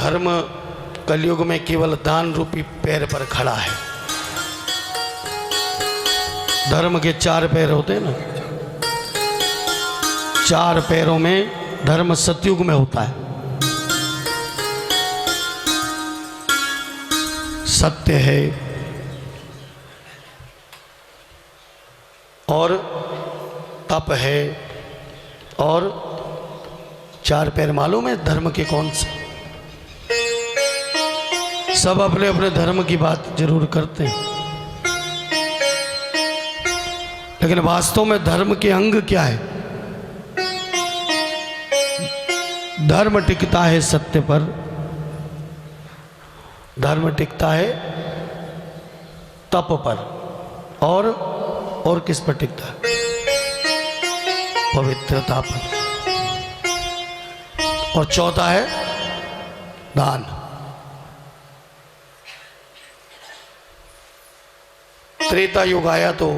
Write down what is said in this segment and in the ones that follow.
धर्म कलयुग में केवल दान रूपी पैर पर खड़ा है। धर्म के 4 पैर होते हैं ना, 4 पैरों में धर्म सतयुग में होता है। सत्य है और तप है और 4 पैर मालूम है धर्म के कौन से? सब अपने अपने धर्म की बात जरूर करते हैं, लेकिन वास्तव में धर्म के अंग क्या है? धर्म टिकता है सत्य पर, धर्म टिकता है तप पर, और किस पर टिकता है? पवित्रता पर। और चौथा है दान। त्रेता युग आया तो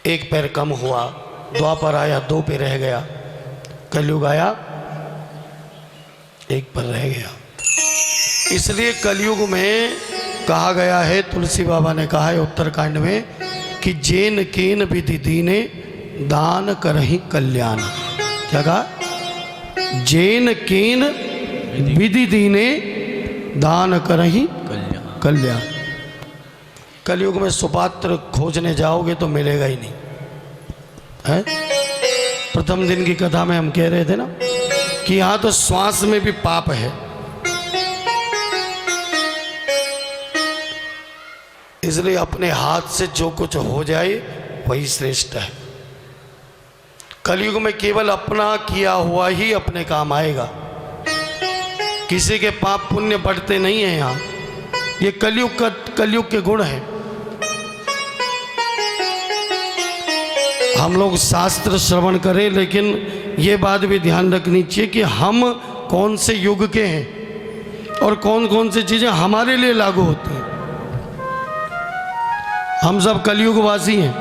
1 पैर कम हुआ, द्वापर आया 2 पे रह गया, कलयुग आया 1 पर रह गया। इसलिए कलयुग में कहा गया है, तुलसी बाबा ने कहा है उत्तरकांड में कि जेन केन विधि दीने दान करहि कल्याण। क्या कहा? जेन केन विधि दीने दान करहि कल्याण। कलयुग में सुपात्र खोजने जाओगे तो मिलेगा ही नहीं है? प्रथम दिन की कथा में हम कह रहे थे ना कि यहां तो श्वास में भी पाप है, इसलिए अपने हाथ से जो कुछ हो जाए वही श्रेष्ठ है। कलयुग में केवल अपना किया हुआ ही अपने काम आएगा, किसी के पाप पुण्य बढ़ते नहीं है। यहाँ ये कलयुग के गुण हैं। हम लोग शास्त्र श्रवण करें, लेकिन ये बात भी ध्यान रखनी चाहिए कि हम कौन से युग के हैं और कौन कौन सी चीजें हमारे लिए लागू होती हैं। हम सब कलयुगवासी हैं,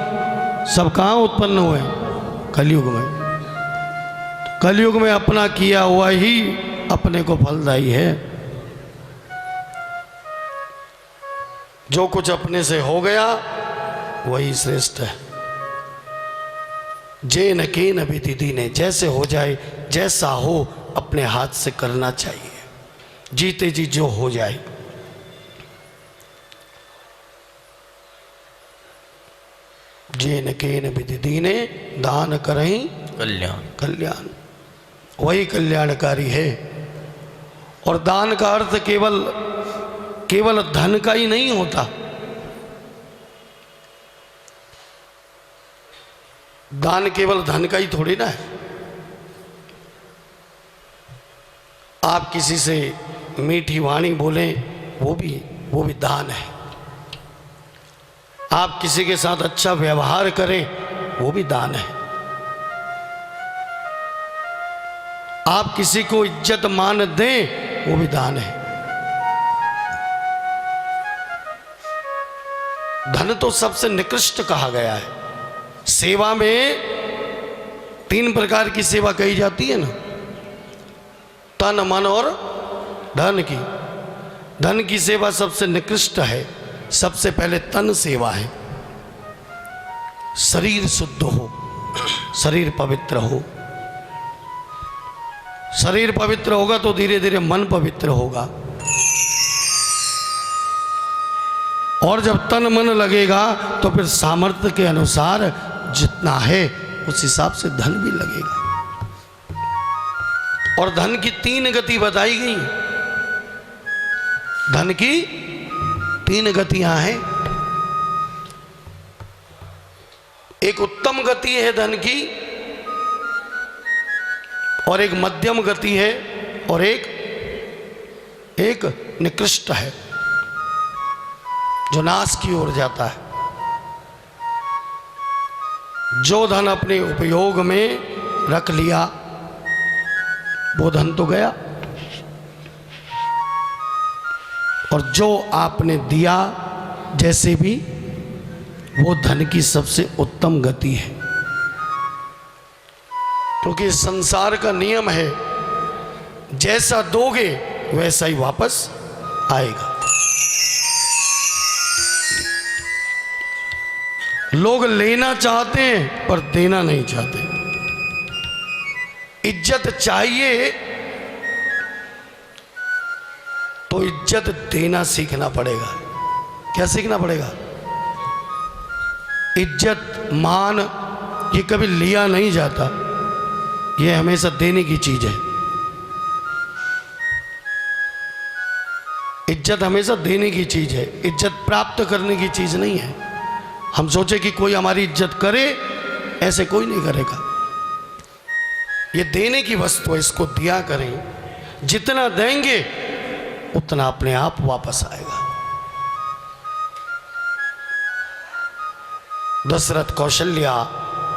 सब कहाँ उत्पन्न हुए हैं? कलयुग में। कलयुग में अपना किया हुआ ही अपने को फलदायी है। जो कुछ अपने से हो गया वही श्रेष्ठ है। जेन केन विधि दीने, जैसे हो जाए, जैसा हो अपने हाथ से करना चाहिए, जीते जी जो हो जाए। जेन केन विधि दीने दान करहि कल्याण, वही कल्याणकारी है। और दान का अर्थ केवल धन का ही नहीं होता। दान केवल धन का ही थोड़ी ना है। आप किसी से मीठी वाणी बोलें, वो भी दान है। आप किसी के साथ अच्छा व्यवहार करें, वो भी दान है। आप किसी को इज्जत मान दें, वो भी दान है। धन तो सबसे निकृष्ट कहा गया है। सेवा में 3 प्रकार की सेवा कही जाती है ना, तन मन और धन की। धन की सेवा सबसे निकृष्ट है। सबसे पहले तन सेवा है। शरीर शुद्ध हो, शरीर पवित्र हो। शरीर पवित्र होगा तो धीरे धीरे मन पवित्र होगा, और जब तन मन लगेगा तो फिर सामर्थ्य के अनुसार जितना है उस हिसाब से धन भी लगेगा। और धन की 3 गति बताई गई। धन की 3 गतियां हैं। एक उत्तम गति है धन की, और एक मध्यम गति है, और एक निकृष्ट है जो नाश की ओर जाता है। जो धन अपने उपयोग में रख लिया वो धन तो गया, और जो आपने दिया जैसे भी, वो धन की सबसे उत्तम गति है। क्योंकि संसार का नियम है जैसा दोगे वैसा ही वापस आएगा। लोग लेना चाहते हैं पर देना नहीं चाहते। इज्जत चाहिए तो इज्जत देना सीखना पड़ेगा। क्या सीखना पड़ेगा? इज्जत मान ये कभी लिया नहीं जाता, ये हमेशा देने की चीज है। इज्जत हमेशा देने की चीज है, इज्जत प्राप्त करने की चीज नहीं है। हम सोचे कि कोई हमारी इज्जत करे, ऐसे कोई नहीं करेगा। ये देने की वस्तु है, इसको दिया करें। जितना देंगे उतना अपने आप वापस आएगा। दशरथ कौशल्या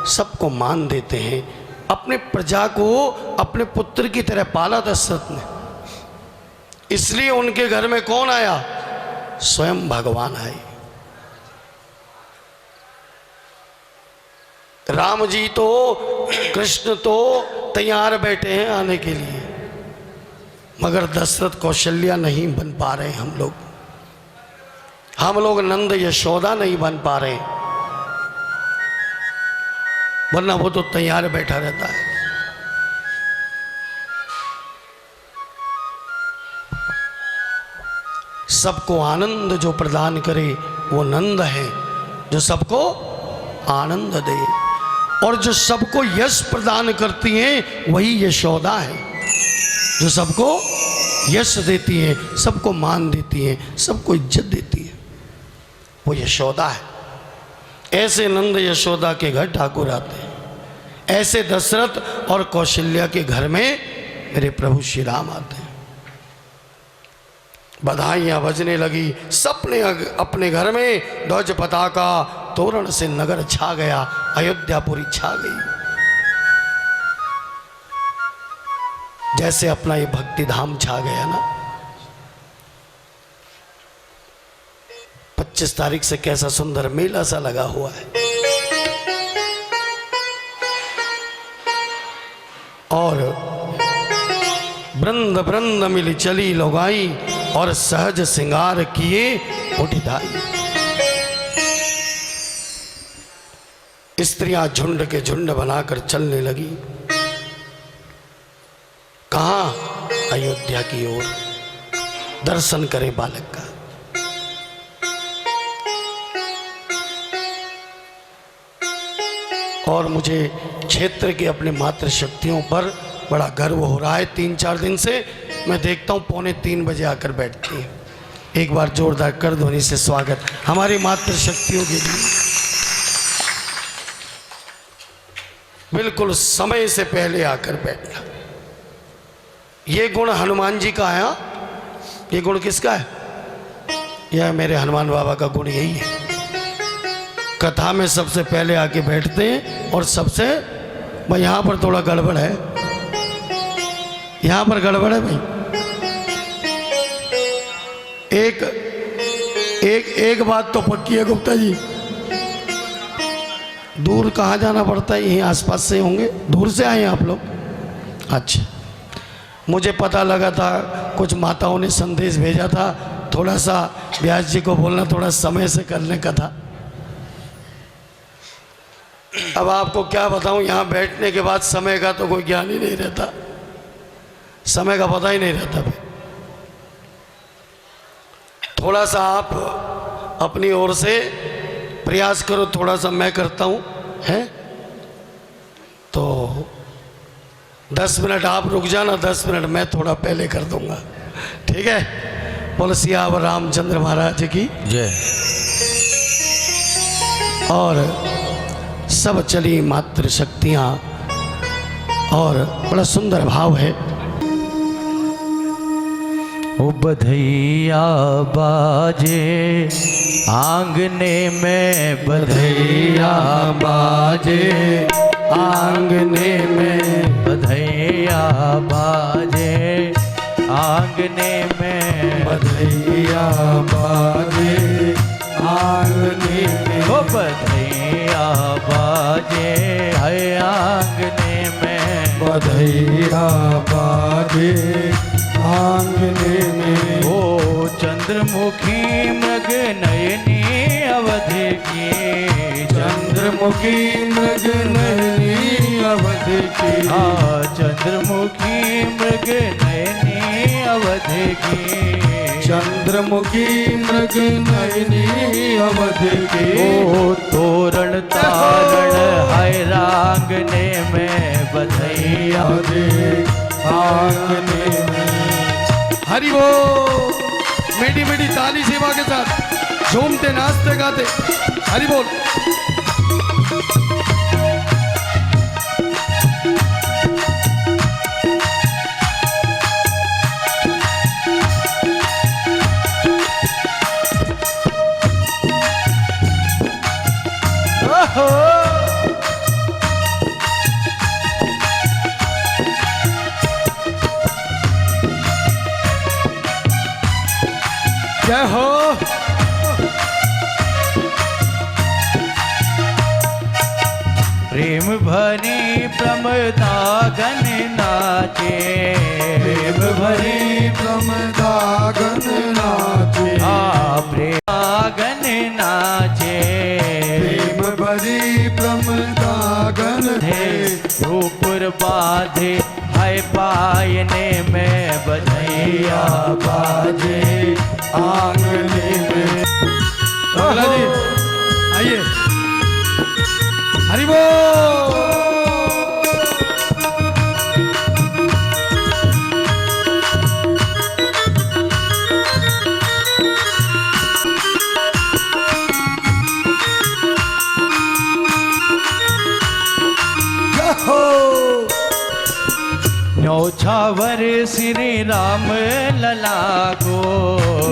सबको मान देते हैं। अपने प्रजा को अपने पुत्र की तरह पाला दशरथ ने, इसलिए उनके घर में कौन आया? स्वयं भगवान आए। राम जी तो, कृष्ण तो तैयार बैठे हैं आने के लिए, मगर दशरथ कौशल्या नहीं बन पा रहे। हम लोग नंद यशोदा नहीं बन पा रहे, वरना वो तो तैयार बैठा रहता है। सबको आनंद जो प्रदान करे वो नंद है, जो सबको आनंद दे। और जो सबको यश प्रदान करती हैं वही यशोदा है, जो सबको यश देती है, सबको मान देती है, सबको इज्जत देती है, वो यशोदा है। ऐसे नंद यशोदा के घर ठाकुर आते हैं, ऐसे दशरथ और कौशल्या के घर में मेरे प्रभु श्री राम आते हैं। बधाइयाँ बजने लगी, सबने अपने घर में ध्वज पताका तोरण से नगर छा गया, अयोध्यापुरी छा गई। जैसे अपना ये भक्ति धाम छा गया ना। 25 तारीख से कैसा सुंदर मेला सा लगा हुआ है, और वृंद वृंद मिली चली लोगाई, और सहज श्रृंगार किए उठिधाई। स्त्रियां झुंड के झुंड बनाकर चलने लगी। कहां? अयोध्या की ओर, दर्शन करे बालक का। और मुझे क्षेत्र के अपने मातृशक्तियों पर बड़ा गर्व हो रहा है। 3-4 दिन से मैं देखता हूं 2:45 बजे आकर बैठती है। एक बार जोरदार कर ध्वनि से स्वागत हमारी मातृशक्तियों के लिए। बिल्कुल समय से पहले आकर बैठना। ये गुण हनुमान जी का आया। ये गुण किसका है? यह मेरे हनुमान बाबा का गुण यही है। कथा में सबसे पहले आके बैठते हैं, और सबसे भाई यहाँ पर थोड़ा गड़बड़ है, यहाँ पर गड़बड़ है भाई। एक बात तो पक्की है गुप्ता जी, दूर कहाँ जाना पड़ता है? यहीं आसपास से होंगे, दूर से आए हैं आप लोग? अच्छा, मुझे पता लगा था, कुछ माताओं ने संदेश भेजा था, थोड़ा सा व्यास जी को बोलना थोड़ा समय से करने का था। अब आपको क्या बताऊं, यहाँ बैठने के बाद समय का तो कोई ज्ञान ही नहीं रहता, समय का पता ही नहीं रहता भाई। थोड़ा सा आप अपनी ओर से प्रयास करो, थोड़ा सा मैं करता हूँ, है तो 10 मिनट आप रुक जाना, 10 मिनट मैं थोड़ा पहले कर दूंगा, ठीक है? बोल सियावर रामचंद्र महाराज की जय। और सब चली मातृशक्तियाँ, और बड़ा सुंदर भाव है। ओ बधैया बाजे आंगने में, बधैया बाजे आंगने में, बधैया बाजे आंगने में, बधैया बाजे आंगने में, ओ बधैया बाजे है आंगने में, बधैया बाजे आंगने में। ओ चंद्रमुखी मृग नयनी अवध की, चंद्रमुखी मृग नयनी अवध की। चंद्रमुखी मृग नयनी अवध की, चंद्रमुखी मृग नयनी अवध की। ओ तोरण तारण है रांगने में बधैया दे आंगने में। हरि बोल। मीठी मीठी ताली सेवा के साथ झूमते नाचते गाते हरि बोल। जय हो। प्रेम भरी प्रमदागन नाचे, प्रेम भरी प्रमदागन नाचे। प्रेमागन नाचे, प्रेम भरी प्रमदागन है ऊपर बाधे है पायने में बधैया बाजे आंगने में। मंगला जी आइए। हरि बोल। नौछावर श्री राम लला को,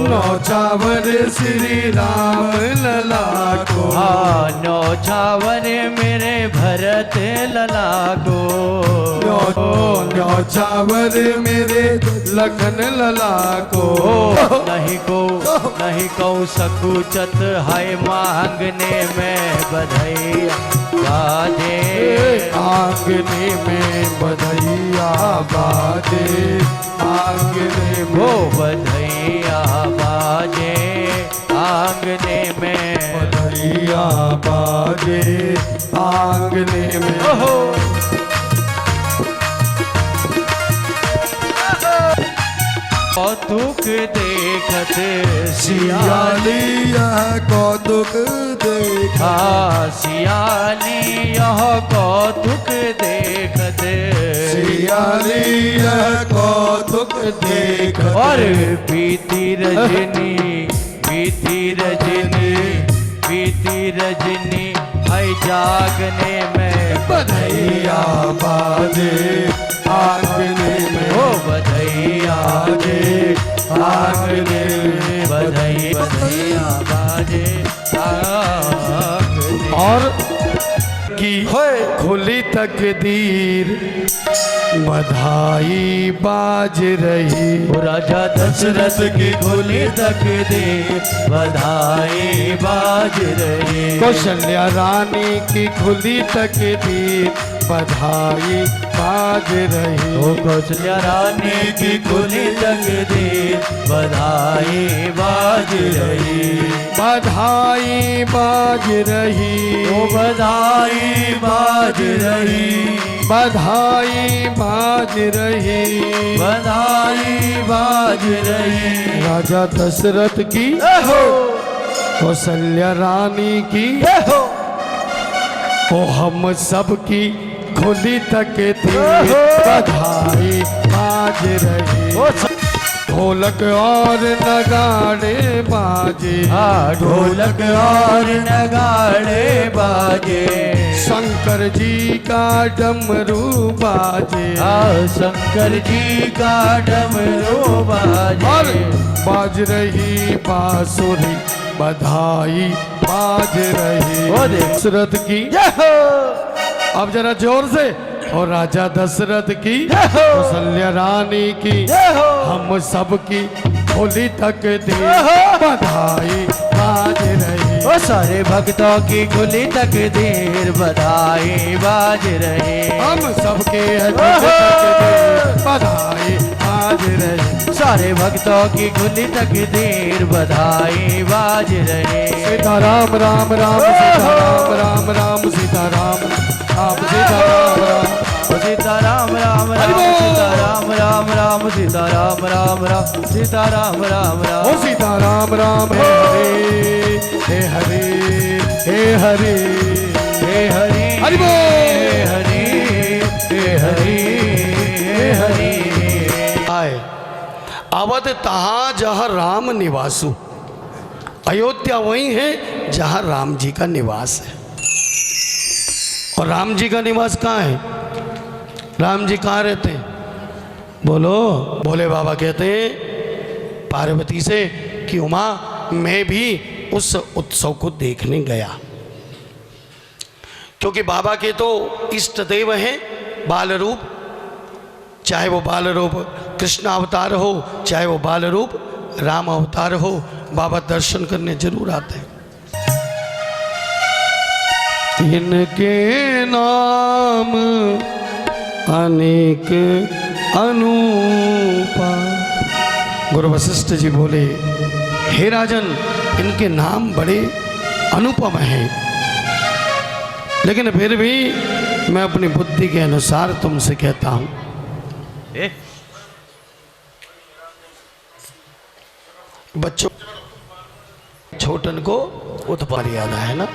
नौछावर श्री राम लला को। नौछावर मेरे भरत लला को, नौछावर मेरे लखन लला को। नहीं को सकुचत है मांगने में बधैया बाजे आंगने में बधैया बाजे आंगने में। वो बधैया बाजे आंगने में, बधैया बाजे आंगने में। कौतुक देखत सियाली यह कौतुक देखा। सियाली यह कौतुक देखत, सियाली यह कौतुक देखत। और बीती रजनी बीती रजनी बीती रजनी है जागने में बधैया बाजे आंगने में। ओ बधैया बाजे आंगने में। बधैया बाजे आंगने। और की खुली तकदीर बधाई बाज रही। राजा दशरथ की खुली तकदीर बधाई बाज रही। कौशल्या रानी की खुली तकदीर बधाई बाज रही। ओ कौशल्या रानी की खुली तकदीर बधाई बाज रही। बधाई बाज रही। ओ बधाई बाज रही। बधाई बाज रही। बधाई बाज रही। राजा दशरथ की कौशल्या रानी की ओ हम सब की खुली तकदीर बधाई बाज रही। ढोलक और नगाड़े बाजे। ढोलक और नगाड़े बाजे। शंकर जी का डमरू बाजे। शंकर जी का डमरू बाजे। और बाज रही बांसुरी बधाई बाज रही। दशरथ की अब जरा जोर से। और राजा दशरथ की कौशल्या रानी की हम सब की खुली तकदीर बधाई बाज रही। ओ सारे भक्तों की खुली तकदीर बधाई बाज रहे। हम सबके तकदीर बधाई बाज रहे। सारे भक्तों की खुली तकदीर बधाई बाज रहे। सीताराम राम राम सीताराम राम राम सीताराम राम सीताराम राम सीताराम राम राम सीताराम राम राम सीताराम राम राम सीताराम राम राम। ओ सीताराम राम हे हरे हे हरे हे हरे हे हरि हरि बोल। हे हरि हे हरि हे हरि। आए अवध तहाँ जहाँ राम निवासु। अयोध्या वही है जहाँ राम जी का निवास है। और राम जी का निवास कहाँ है? राम जी कहाँ रहते हैं? बोलो। भोले बाबा कहते हैं पार्वती से कि उमा मैं भी उस उत्सव को देखने गया, क्योंकि बाबा के तो इष्ट देव हैं बाल रूप, चाहे वो बाल रूप कृष्ण अवतार हो चाहे वो बाल रूप राम अवतार हो, बाबा दर्शन करने जरूर आते हैं। इनके नाम अनेक अनूपा। गुरु वशिष्ठ जी बोले हे राजन इनके नाम बड़े अनुपम हैं, लेकिन फिर भी मैं अपनी बुद्धि के अनुसार तुमसे कहता हूं। बच्चों छोटन को उत्पाद याद है ना।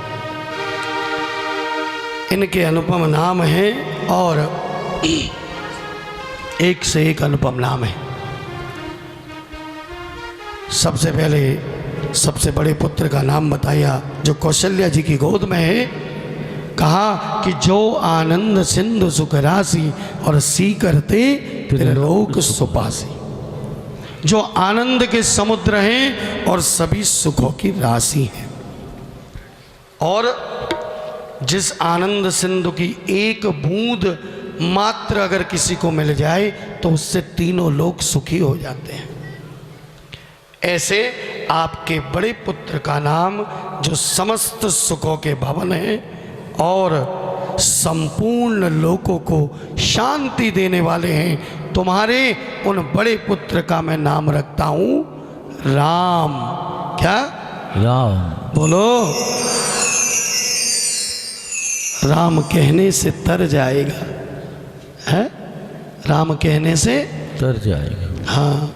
इनके अनुपम नाम हैं और एक से एक अनुपम नाम है। सबसे पहले सबसे बड़े पुत्र का नाम बताया जो कौशल्या जी की गोद में है। कहा कि जो आनंद सिंधु सुख राशि और सी करते त्रिलोक सुपासी। जो आनंद के समुद्र हैं और सभी सुखों की राशि हैं, और जिस आनंद सिंधु की एक बूंद मात्र अगर किसी को मिल जाए तो उससे तीनों लोग सुखी हो जाते हैं। ऐसे आपके बड़े पुत्र का नाम जो समस्त सुखों के भवन है और संपूर्ण लोगों को शांति देने वाले हैं, तुम्हारे उन बड़े पुत्र का मैं नाम रखता हूं राम। क्या? राम। बोलो। राम कहने से तर जाएगा है? राम कहने से तर जाएगा। हाँ,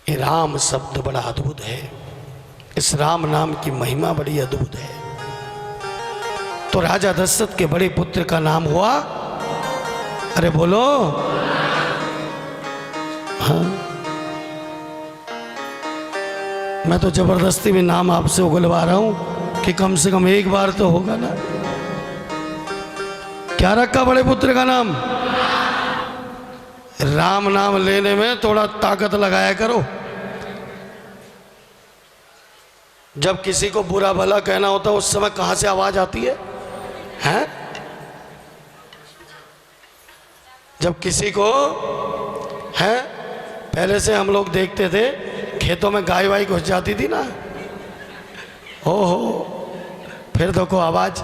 ये राम शब्द बड़ा अद्भुत है। इस राम नाम की महिमा बड़ी अद्भुत है। तो राजा दशरथ के बड़े पुत्र का नाम हुआ, अरे बोलो, हाँ, मैं तो जबरदस्ती में नाम आपसे उगलवा रहा हूं कि कम से कम एक बार तो होगा ना। क्या रखा बड़े पुत्र का नाम? राम नाम लेने में थोड़ा ताकत लगाया करो। जब किसी को बुरा भला कहना होता है उस समय कहां से आवाज आती है? हैं? जब किसी को है, पहले से हम लोग देखते थे खेतों में गाय वाई घुस जाती थी ना, हो फिर देखो आवाज।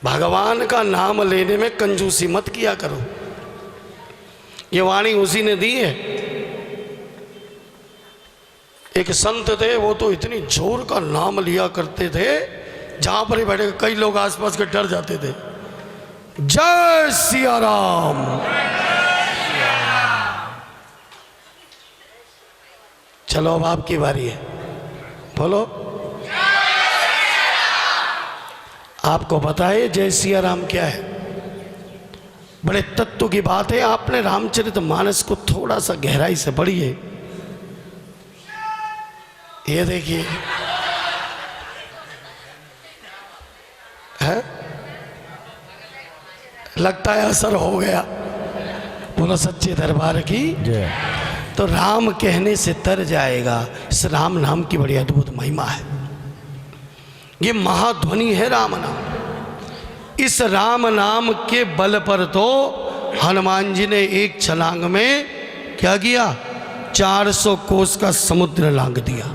भगवान का नाम लेने में कंजूसी मत किया करो, ये वाणी उसी ने दी है। एक संत थे, वो तो इतनी जोर का नाम लिया करते थे जहां पर ही बैठे कई लोग आसपास के डर जाते थे। जय सिया राम। चलो अब आपकी बारी है, बोलो। आपको पता है जय सिया राम क्या है? बड़े तत्व की बात है। आपने रामचरितमानस को थोड़ा सा गहराई से पढ़िए। ये देखिए, है लगता है असर हो गया। बोलो सच्चे दरबार की जय। तो राम कहने से तर जाएगा। इस राम नाम की बड़ी अद्भुत महिमा है। ये महाध्वनि है राम नाम। इस राम नाम के बल पर तो हनुमान जी ने एक छलांग में क्या किया? 400 कोस का समुद्र लांघ दिया।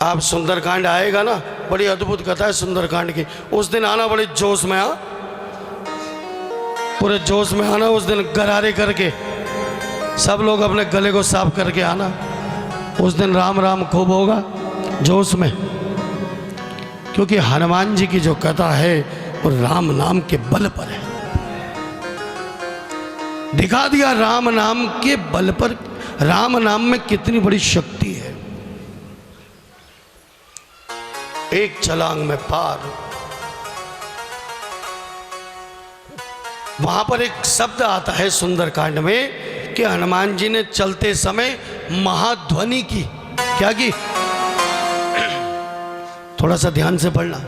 आप सुंदरकांड आएगा ना, बड़ी अद्भुत कथा है सुंदरकांड की। उस दिन आना बड़े जोश में, पूरे जोश में आना। उस दिन गरारे करके सब लोग अपने गले को साफ करके आना। उस दिन राम राम खूब होगा जोश में, क्योंकि हनुमान जी की जो कथा है वो राम नाम के बल पर है। दिखा दिया राम नाम के बल पर, राम नाम में कितनी बड़ी शक्ति है। एक छलांग में पार। वहां पर एक शब्द आता है सुंदरकांड में कि हनुमान जी ने चलते समय महाध्वनि की। क्या की? थोड़ा सा ध्यान से पढ़ना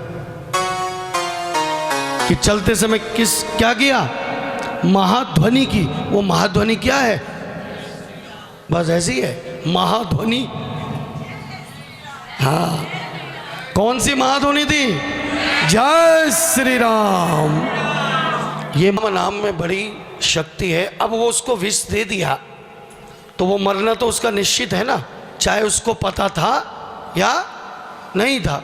कि चलते समय क्या किया? महाध्वनि की। वो महाध्वनि क्या है? बस ऐसी है, महाध्वनि। हाँ, कौन सी महाध्वनि थी? जय श्री राम। ये नाम में बड़ी शक्ति है। अब वो उसको विष दे दिया तो वो मरना तो उसका निश्चित है ना, चाहे उसको पता था या नहीं था।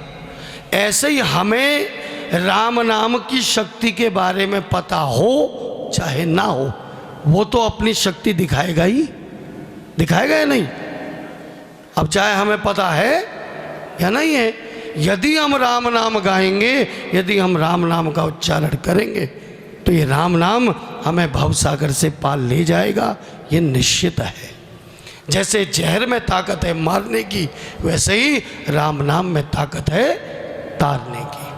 ऐसे ही हमें राम नाम की शक्ति के बारे में पता हो चाहे ना हो, वो तो अपनी शक्ति दिखाएगा ही, दिखाएगा या नहीं। अब चाहे हमें पता है या नहीं है, यदि हम राम नाम गाएंगे, यदि हम राम नाम का उच्चारण करेंगे, तो ये राम नाम हमें भवसागर से पार ले जाएगा, ये निश्चित है। जैसे जहर में ताकत है मारने की, वैसे ही राम नाम में ताकत है तारने की।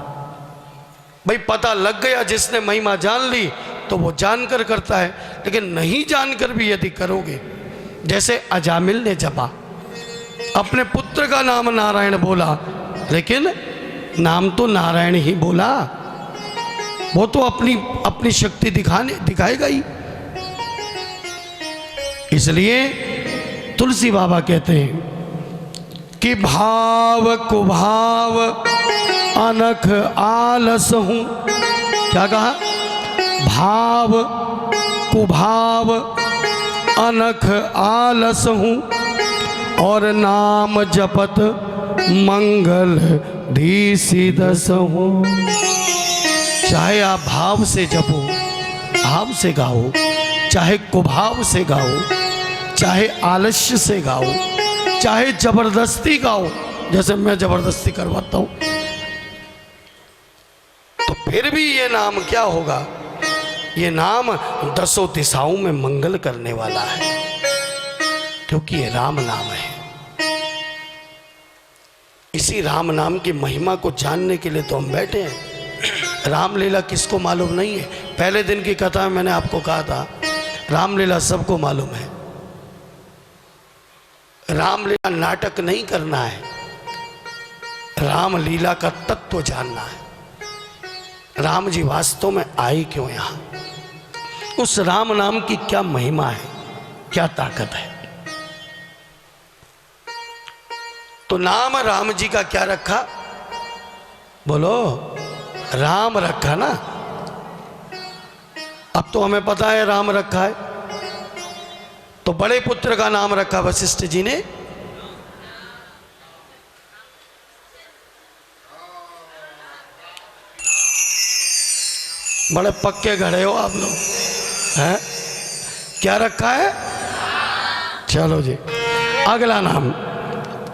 भाई पता लग गया, जिसने महिमा जान ली तो वो जानकर करता है, लेकिन नहीं जानकर भी यदि करोगे, जैसे अजामिल ने जपा, अपने पुत्र का नाम नारायण बोला, लेकिन नाम तो नारायण ही बोला, वो तो अपनी शक्ति दिखाएगा ही। इसलिए तुलसी बाबा कहते हैं कि भाव कुभाव अनख आलस हूं। क्या कहा? भाव कुभाव अनख आलस हूं और नाम जपत मंगल धीसी दस हूं। चाहे आप भाव से जपो, भाव से गाओ, चाहे कुभाव से गाओ, चाहे आलस्य से गाओ, चाहे जबरदस्ती गाओ, जैसे मैं जबरदस्ती करवाता हूं, तो फिर भी ये नाम क्या होगा? ये नाम 10 दिशाओं में मंगल करने वाला है, क्योंकि ये राम नाम है। इसी राम नाम की महिमा को जानने के लिए तो हम बैठे हैं। रामलीला किसको मालूम नहीं है? पहले दिन की कथा में मैंने आपको कहा था, रामलीला सबको मालूम है। रामलीला नाटक नहीं करना है, रामलीला का तत्व जानना है। राम जी वास्तव में आए क्यों यहां? उस राम नाम की क्या महिमा है, क्या ताकत है? तो नाम राम जी का क्या रखा? बोलो, राम रखा ना। अब तो हमें पता है राम रखा है, तो बड़े पुत्र का नाम रखा वशिष्ठ जी ने। बड़े पक्के घड़े हो आप लोग, हैं? क्या रखा है? चलो जी, अगला नाम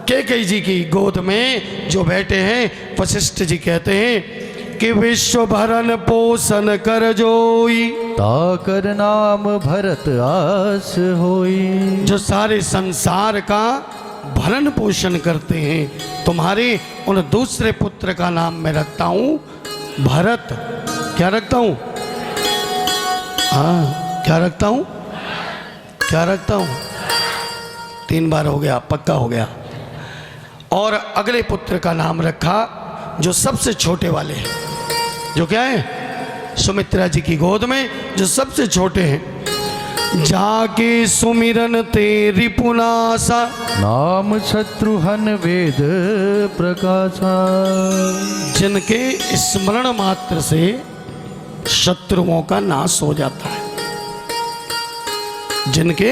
कैकेयी जी की गोद में जो बैठे हैं, वशिष्ठ जी कहते हैं कि विश्व भरण पोषण कर जोई, ताकर नाम भरत आस होई। जो सारे संसार का भरण पोषण करते हैं, तुम्हारे उन दूसरे पुत्र का नाम मैं रखता हूं भरत। क्या रखता हूं? हाँ, क्या रखता हूं? क्या रखता हूं? 3 बार हो गया, पक्का हो गया। और अगले पुत्र का नाम रखा जो सबसे छोटे वाले हैं, जो क्या है? सुमित्रा जी की गोद में जो सबसे छोटे हैं। जाके सुमिरन तेरी पुनासा, नाम शत्रुहन वेद प्रकाशा। जिनके स्मरण मात्र से शत्रुओं का नाश हो जाता है। जिनके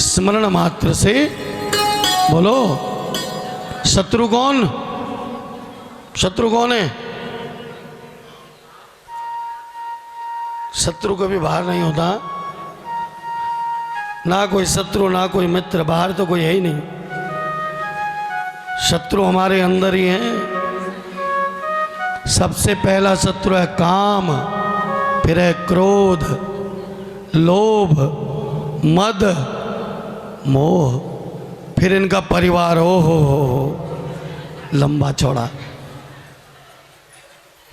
स्मरण मात्र से, बोलो, शत्रु कौन? शत्रु कौन है? शत्रु कभी बाहर नहीं होता, ना कोई शत्रु ना कोई मित्र, बाहर तो कोई है ही नहीं। शत्रु हमारे अंदर ही है। सबसे पहला शत्रु है काम, फिर है क्रोध, लोभ, मद, मोह, फिर इनका परिवार। हो लंबा चौड़ा।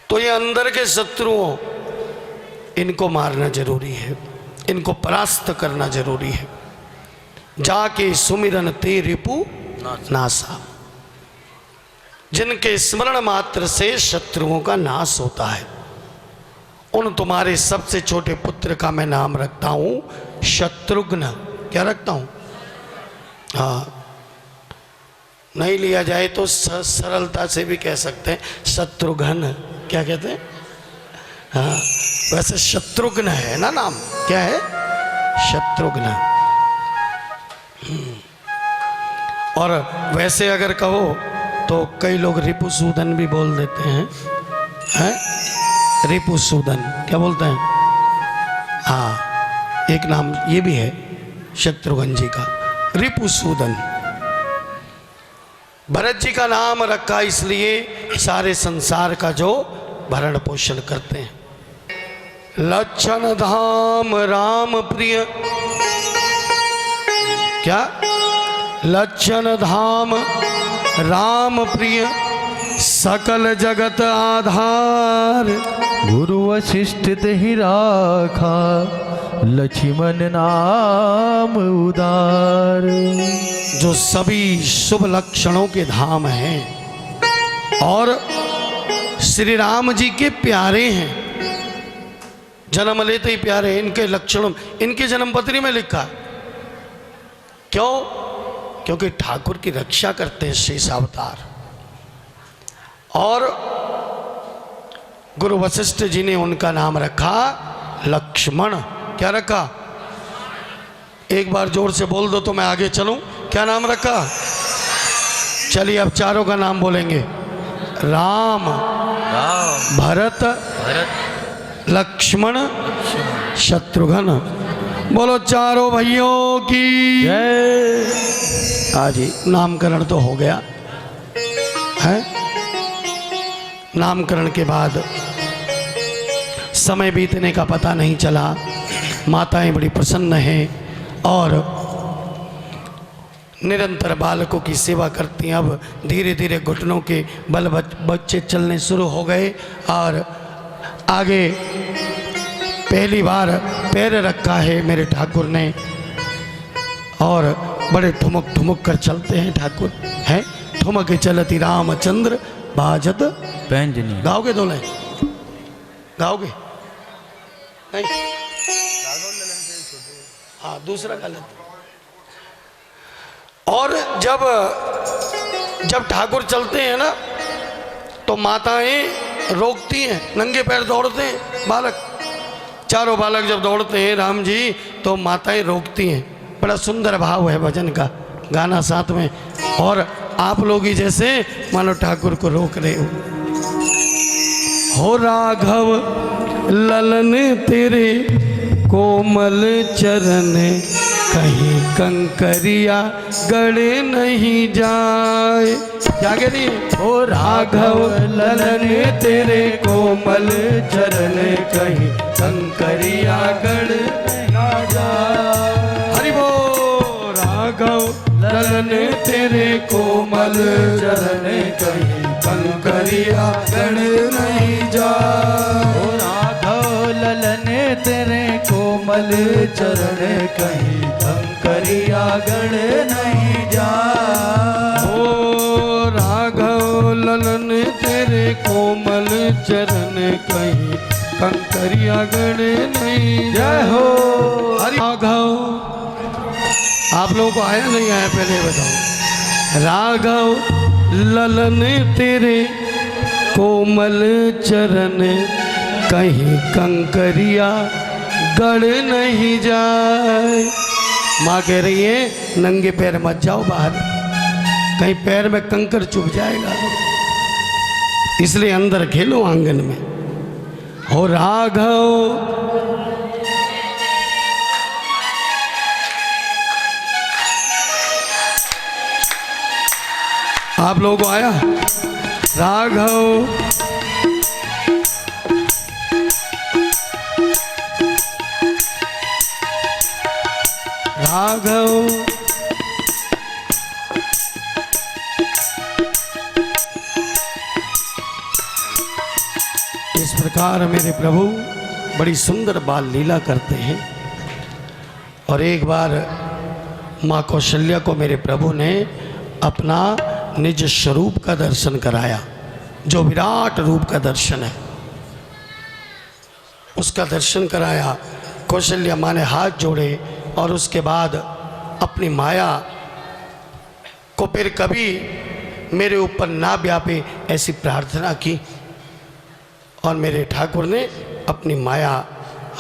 तो ये अंदर के शत्रुओं, इनको मारना जरूरी है, इनको परास्त करना जरूरी है। जाके सुमिरन ते रिपु नासा, जिनके स्मरण मात्र से शत्रुओं का नाश होता है। उन तुम्हारे सबसे छोटे पुत्र का मैं नाम रखता हूं शत्रुघ्न। क्या रखता हूं? हाँ, नहीं लिया जाए तो सरलता से भी कह सकते हैं शत्रुघ्न। क्या कहते हैं? हाँ, वैसे शत्रुघ्न है ना नाम। क्या है? शत्रुघ्न। और वैसे अगर कहो तो कई लोग रिपुसूदन भी बोल देते हैं। हैं? रिपुसूदन क्या बोलते हैं? हाँ, एक नाम ये भी है शत्रुघ्न जी का, रिपुसूदन। भरत जी का नाम रखा इसलिए सारे संसार का जो भरण पोषण करते हैं। लक्षण धाम राम प्रिय। क्या? लक्षण धाम राम प्रिय, सकल जगत आधार। गुरु वशिष्ठ ही राखा, लक्ष्मण नाम उदार। जो सभी शुभ लक्षणों के धाम हैं और श्री राम जी के प्यारे हैं। जन्म लेते ही प्यारे हैं। इनके लक्षण इनकी जन्मपत्री में लिखा। क्यों? क्योंकि ठाकुर की रक्षा करते हैं शेष अवतार। और गुरु वशिष्ठ जी ने उनका नाम रखा लक्ष्मण। क्या रखा? एक बार जोर से बोल दो तो मैं आगे चलूं। क्या नाम रखा? चलिए अब चारों का नाम बोलेंगे। राम, भरत, लक्ष्मण, शत्रुघ्न। बोलो चारों भाइयों की जय। हाँ जी, नामकरण तो हो गया है। नामकरण के बाद समय बीतने का पता नहीं चला। माताएं बड़ी प्रसन्न हैं और निरंतर बालकों की सेवा करती हैं। अब धीरे धीरे घुटनों के बल बच्चे चलने शुरू हो गए और आगे पहली बार पैर रखा है मेरे ठाकुर ने और बड़े ठुमक ठुमक कर चलते हैं ठाकुर हैं। ठुमक चलती रामचंद्र बाजत पैंजनी। गाओगे? दो लाइन गाओगे? नहीं? हाँ, दूसरा गा लेते। और जब ठाकुर चलते हैं ना तो माताएं रोकती हैं, नंगे पैर दौड़ते हैं बालक। चारों बालक जब दौड़ते हैं राम जी तो माताएं रोकती हैं। बड़ा सुंदर भाव है भजन का, गाना साथ में। और आप लोग ही जैसे मानो ठाकुर को रोक रहे हो। राघव ललन तेरे कोमल चरण, कहीं कंकरिया गड़े नहीं जाए। क्या कह रही है? ओ राघव ललन तेरे कोमल चरण, कहीं कंकरिया गड़ ना जाए। हरि बोल। राघव ललन तेरे कोमल चरण, कहीं कंकरिया गड़ नहीं जाए। ओ राघव ललन तेरे कोमल चरण, कहीं कंकरिया गड़ नहीं जाए। ओ राघव ललन तेरे कोमल चरण, कहीं कंकरिया गड़ नहीं। जय हो। हरि राघव। आप लोगों को आया नहीं आया पहले बताओ। राघव ललन तेरे कोमल चरण, कहीं कंकरिया गड़ नहीं जाए। माँ कह रही है नंगे पैर मत जाओ बाहर, कहीं पैर में कंकर चुभ जाएगा, इसलिए अंदर खेलो आंगन में। हो राघव आप लोगों को आया राघव राघव इस प्रकार मेरे प्रभु बड़ी सुंदर बाल लीला करते हैं। और एक बार माँ कौशल्या को मेरे प्रभु ने अपना निज स्वरूप का दर्शन कराया, जो विराट रूप का दर्शन है उसका दर्शन कराया। कौशल्या माँ ने हाथ जोड़े और उसके बाद अपनी माया को फिर कभी मेरे ऊपर ना व्यापे ऐसी प्रार्थना की, और मेरे ठाकुर ने अपनी माया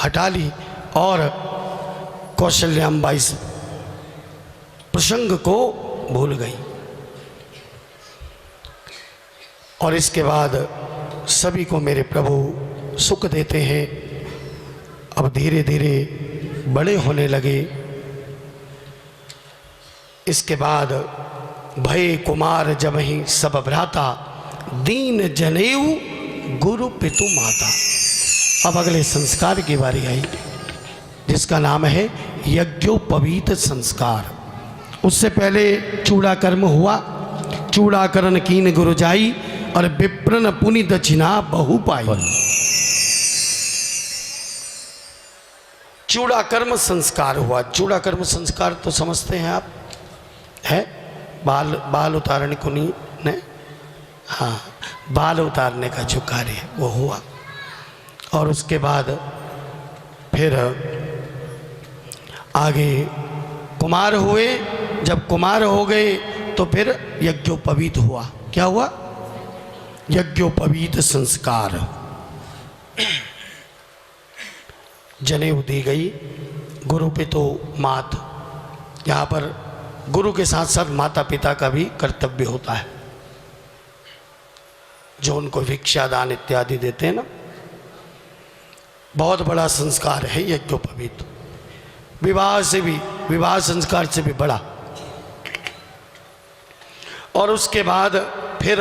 हटा ली और कौशल्याम्बा इस प्रसंग को भूल गई। और इसके बाद सभी को मेरे प्रभु सुख देते हैं। अब धीरे धीरे बड़े होने लगे। इसके बाद भय कुमार जब ही सब भ्राता, दीन जनेऊ गुरु पितु माता। अब अगले संस्कार की बारी आई, जिसका नाम है यज्ञोपवीत संस्कार। उससे पहले चूड़ा कर्म हुआ। चूड़ाकरण कीन गुरु जाई, और विप्रन पुनि दक्षिणा बहु पाई। चूड़ा कर्म संस्कार हुआ। चूड़ा कर्म संस्कार तो समझते हैं आप, है बाल उतारने को नहीं ने, हाँ बाल उतारने का जो कार्य है वो हुआ। और उसके बाद फिर आगे कुमार हुए। जब कुमार हो गए तो फिर यज्ञोपवीत हुआ। क्या हुआ? यज्ञोपवीत संस्कार। जनेऊ दी गई। गुरु पितु मात, यहाँ पर गुरु के साथ साथ माता पिता का भी कर्तव्य होता है, जो उनको भिक्षा दान इत्यादि देते हैं ना। बहुत बड़ा संस्कार है यज्ञोपवीत। विवाह से भी, विवाह संस्कार से भी बड़ा। और उसके बाद फिर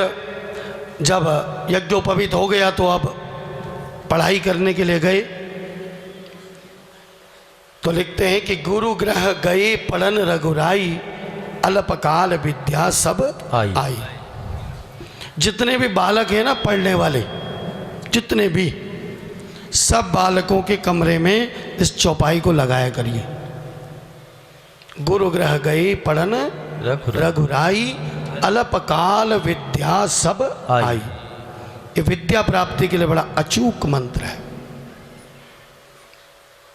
जब यज्ञोपवीत हो गया तो अब पढ़ाई करने के लिए गए। तो लिखते हैं कि गुरु ग्रह गए पढ़न रघुराई, अल्पकाल विद्या सब आई। जितने भी बालक हैं ना पढ़ने वाले, जितने भी, सब बालकों के कमरे में इस चौपाई को लगाया करिए। गुरु ग्रह गए पढ़न रघुराई, अल्पकाल विद्या सब आई। ये विद्या प्राप्ति के लिए बड़ा अचूक मंत्र है।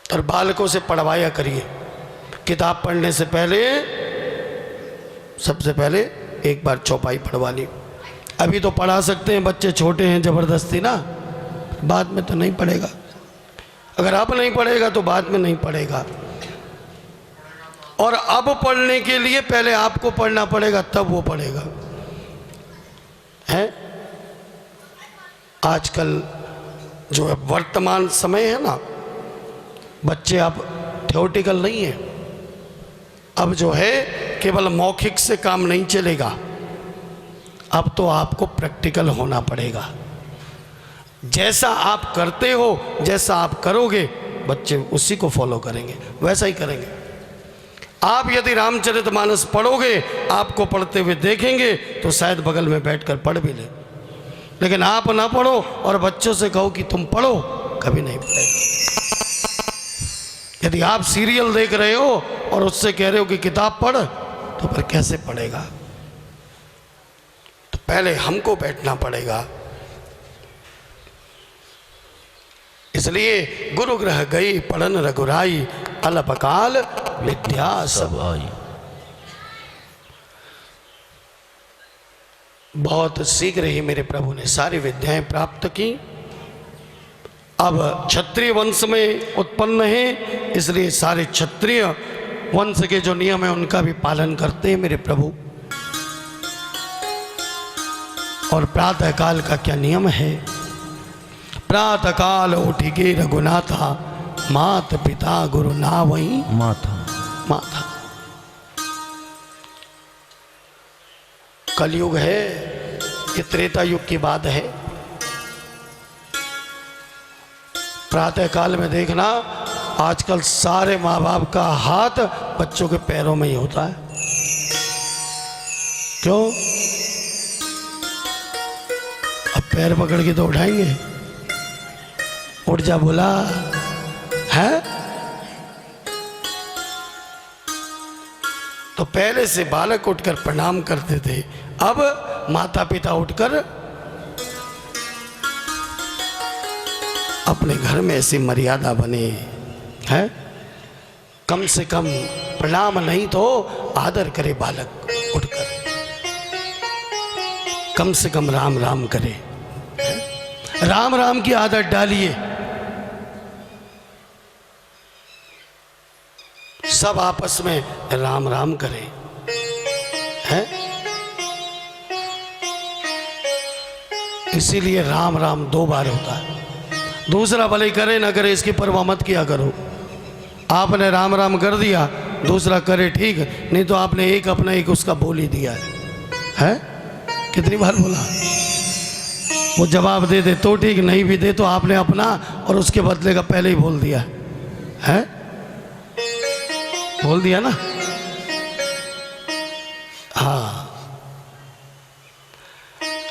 और बालकों से पढ़वाया करिए। किताब पढ़ने से पहले सबसे पहले एक बार चौपाई पढ़वा ली। अभी तो पढ़ा सकते हैं, बच्चे छोटे हैं ज़बरदस्ती ना, बाद में तो नहीं पढ़ेगा। अगर अब नहीं पढ़ेगा तो बाद में नहीं पढ़ेगा। और अब पढ़ने के लिए पहले आपको पढ़ना पड़ेगा, तब वो पढ़ेगा। है आजकल जो है वर्तमान समय है ना, बच्चे अब थ्योरेटिकल नहीं है। अब जो है केवल मौखिक से काम नहीं चलेगा, अब तो आपको प्रैक्टिकल होना पड़ेगा। जैसा आप करते हो, जैसा आप करोगे, बच्चे उसी को फॉलो करेंगे, वैसा ही करेंगे। आप यदि रामचरितमानस पढ़ोगे, आपको पढ़ते हुए देखेंगे तो शायद बगल में बैठकर पढ़ भी ले। लेकिन आप ना पढ़ो और बच्चों से कहो कि तुम पढ़ो, कभी नहीं पढ़ेगा। यदि आप सीरियल देख रहे हो और उससे कह रहे हो कि किताब पढ़, तो फिर कैसे पढ़ेगा? तो पहले हमको बैठना पड़ेगा। इसलिए गुरु ग्रह गई पढ़न रघुराई, अल्पकाल विद्या सब आई। बहुत शीघ्र ही मेरे प्रभु ने सारी विद्याएं प्राप्त की अब क्षत्रिय वंश में उत्पन्न है, इसलिए सारे क्षत्रिय वंश के जो नियम है उनका भी पालन करते हैं मेरे प्रभु। और प्रातः काल का क्या नियम है? प्रातः काल उठिगे रघुनाथा, मात पिता गुरु ना वही माथा। माथा। कलयुग है, ये त्रेता युग की बात है। प्रातः काल में देखना, आजकल सारे माँ बाप का हाथ बच्चों के पैरों में ही होता है। क्यों? अब पैर पकड़ के तो उठाएंगे, उठ जा बोला है। तो पहले से बालक उठकर प्रणाम करते थे, अब माता पिता उठकर अपने घर में ऐसी मर्यादा बने है। कम से कम प्रणाम नहीं तो आदर करे बालक उठकर, कम से कम राम राम करे, राम राम की आदत डालिए। सब आपस में राम राम करें, हैं? इसीलिए राम राम 2 बार होता है। दूसरा भले करे ना करे इसकी परवाह मत किया करो। आपने राम राम कर दिया, दूसरा करे ठीक, नहीं तो आपने एक अपना एक उसका बोल ही दिया है? कितनी बार बोला? वो जवाब दे दे तो ठीक, नहीं भी दे तो आपने अपना और उसके बदले का पहले ही बोल दिया है। बोल दिया ना? हाँ।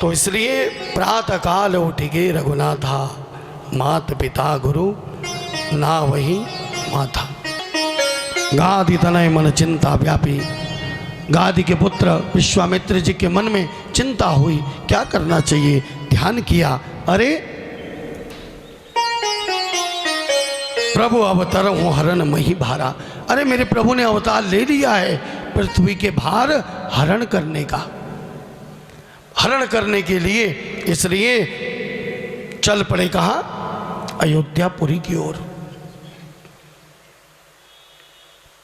तो इसलिए प्रातः काल उठिगे रघुनाथा, मात पिता गुरु ना वही माथा। गादि तनय मन चिंता व्यापी। गादि के पुत्र विश्वामित्र जी के मन में चिंता हुई, क्या करना चाहिए? ध्यान किया, अरे प्रभु अवतर हरण मही भारा। अरे मेरे प्रभु ने अवतार ले लिया है पृथ्वी के भार हरण करने का, हरण करने के लिए। इसलिए चल पड़े कहाँ? अयोध्यापुरी की ओर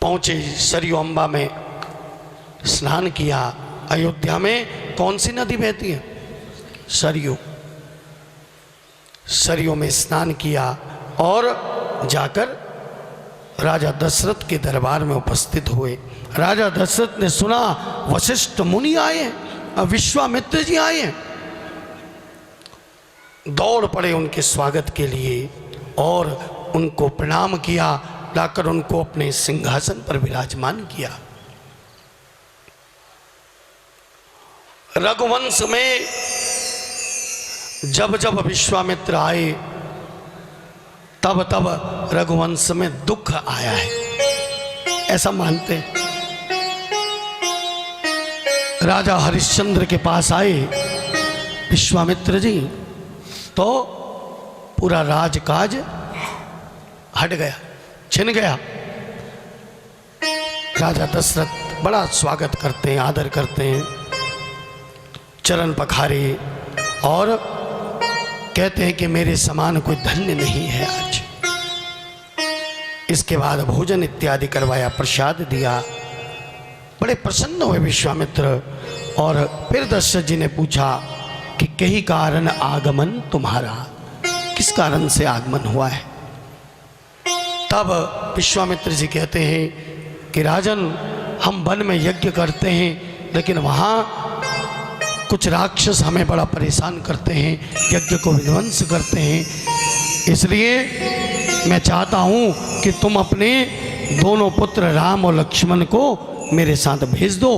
पहुंचे। सरयू अम्बा में स्नान किया। अयोध्या में कौन सी नदी बहती है? सरयू। सरयू में स्नान किया और जाकर राजा दशरथ के दरबार में उपस्थित हुए। राजा दशरथ ने सुना वशिष्ठ मुनि आए हैं, विश्वामित्र जी आए हैं। दौड़ पड़े उनके स्वागत के लिए और उनको प्रणाम किया, लाकर उनको अपने सिंहासन पर विराजमान किया। रघुवंश में जब जब विश्वामित्र आए तब तब रघुवंश में दुख आया है, ऐसा मानते हैं। राजा हरिश्चंद्र के पास आए विश्वामित्र जी तो पूरा राजकाज हट गया, छिन गया। राजा दशरथ बड़ा स्वागत करते हैं, आदर करते हैं, चरण पखारे और कहते हैं कि मेरे समान कोई धन्य नहीं है आज। इसके बाद भोजन इत्यादि करवाया, प्रसाद दिया। बड़े प्रसन्न हुए विश्वामित्र। और फिर दशरथ जी ने पूछा कि कई कारण आगमन तुम्हारा, किस कारण से आगमन हुआ है? तब विश्वामित्र जी कहते हैं कि राजन, हम वन में यज्ञ करते हैं लेकिन वहाँ कुछ राक्षस हमें बड़ा परेशान करते हैं, यज्ञ को विध्वंस करते हैं। इसलिए मैं चाहता हूँ कि तुम अपने दोनों पुत्र राम और लक्ष्मण को मेरे साथ भेज दो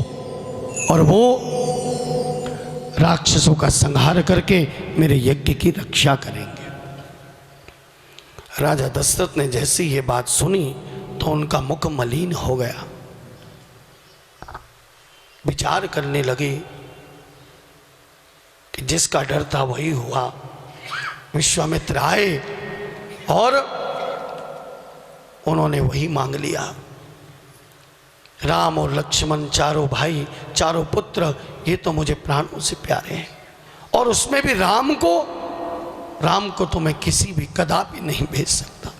और वो राक्षसों का संहार करके मेरे यज्ञ की रक्षा करेंगे। राजा दशरथ ने जैसी ये बात सुनी तो उनका मुख मलिन हो गया। विचार करने लगे कि जिसका डर था वही हुआ। विश्वामित्र आए और उन्होंने वही मांग लिया। राम और लक्ष्मण चारों भाई, चारों पुत्र, ये तो मुझे प्राणों से प्यारे हैं। और उसमें भी राम को राम को तो मैं किसी भी कदापि नहीं भेज सकता।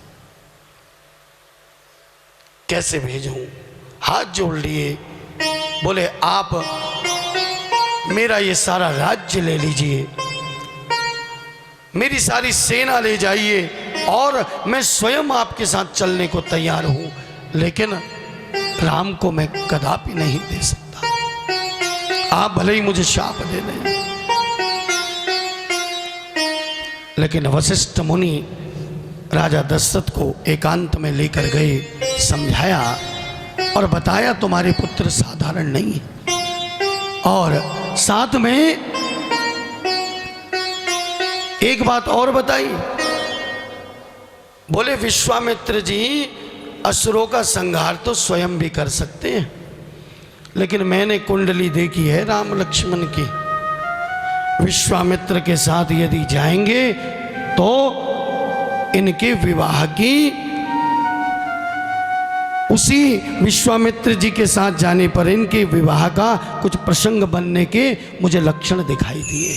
कैसे भेजूं? हाथ जोड़ लिए, बोले आप मेरा ये सारा राज्य ले लीजिए, मेरी सारी सेना ले जाइए और मैं स्वयं आपके साथ चलने को तैयार हूं, लेकिन राम को मैं कदापि नहीं दे सकता। आप भले ही मुझे शाप दे दें। लेकिन वशिष्ठ मुनि राजा दशरथ को एकांत में लेकर गए, समझाया और बताया तुम्हारे पुत्र साधारण नहीं है। और साथ में एक बात और बताई, बोले विश्वामित्र जी असुरों का संहार तो स्वयं भी कर सकते हैं, लेकिन मैंने कुंडली देखी है राम लक्ष्मण की, विश्वामित्र के साथ यदि जाएंगे तो इनके विवाह की, उसी विश्वामित्र जी के साथ जाने पर इनके विवाह का कुछ प्रसंग बनने के मुझे लक्षण दिखाई दिए।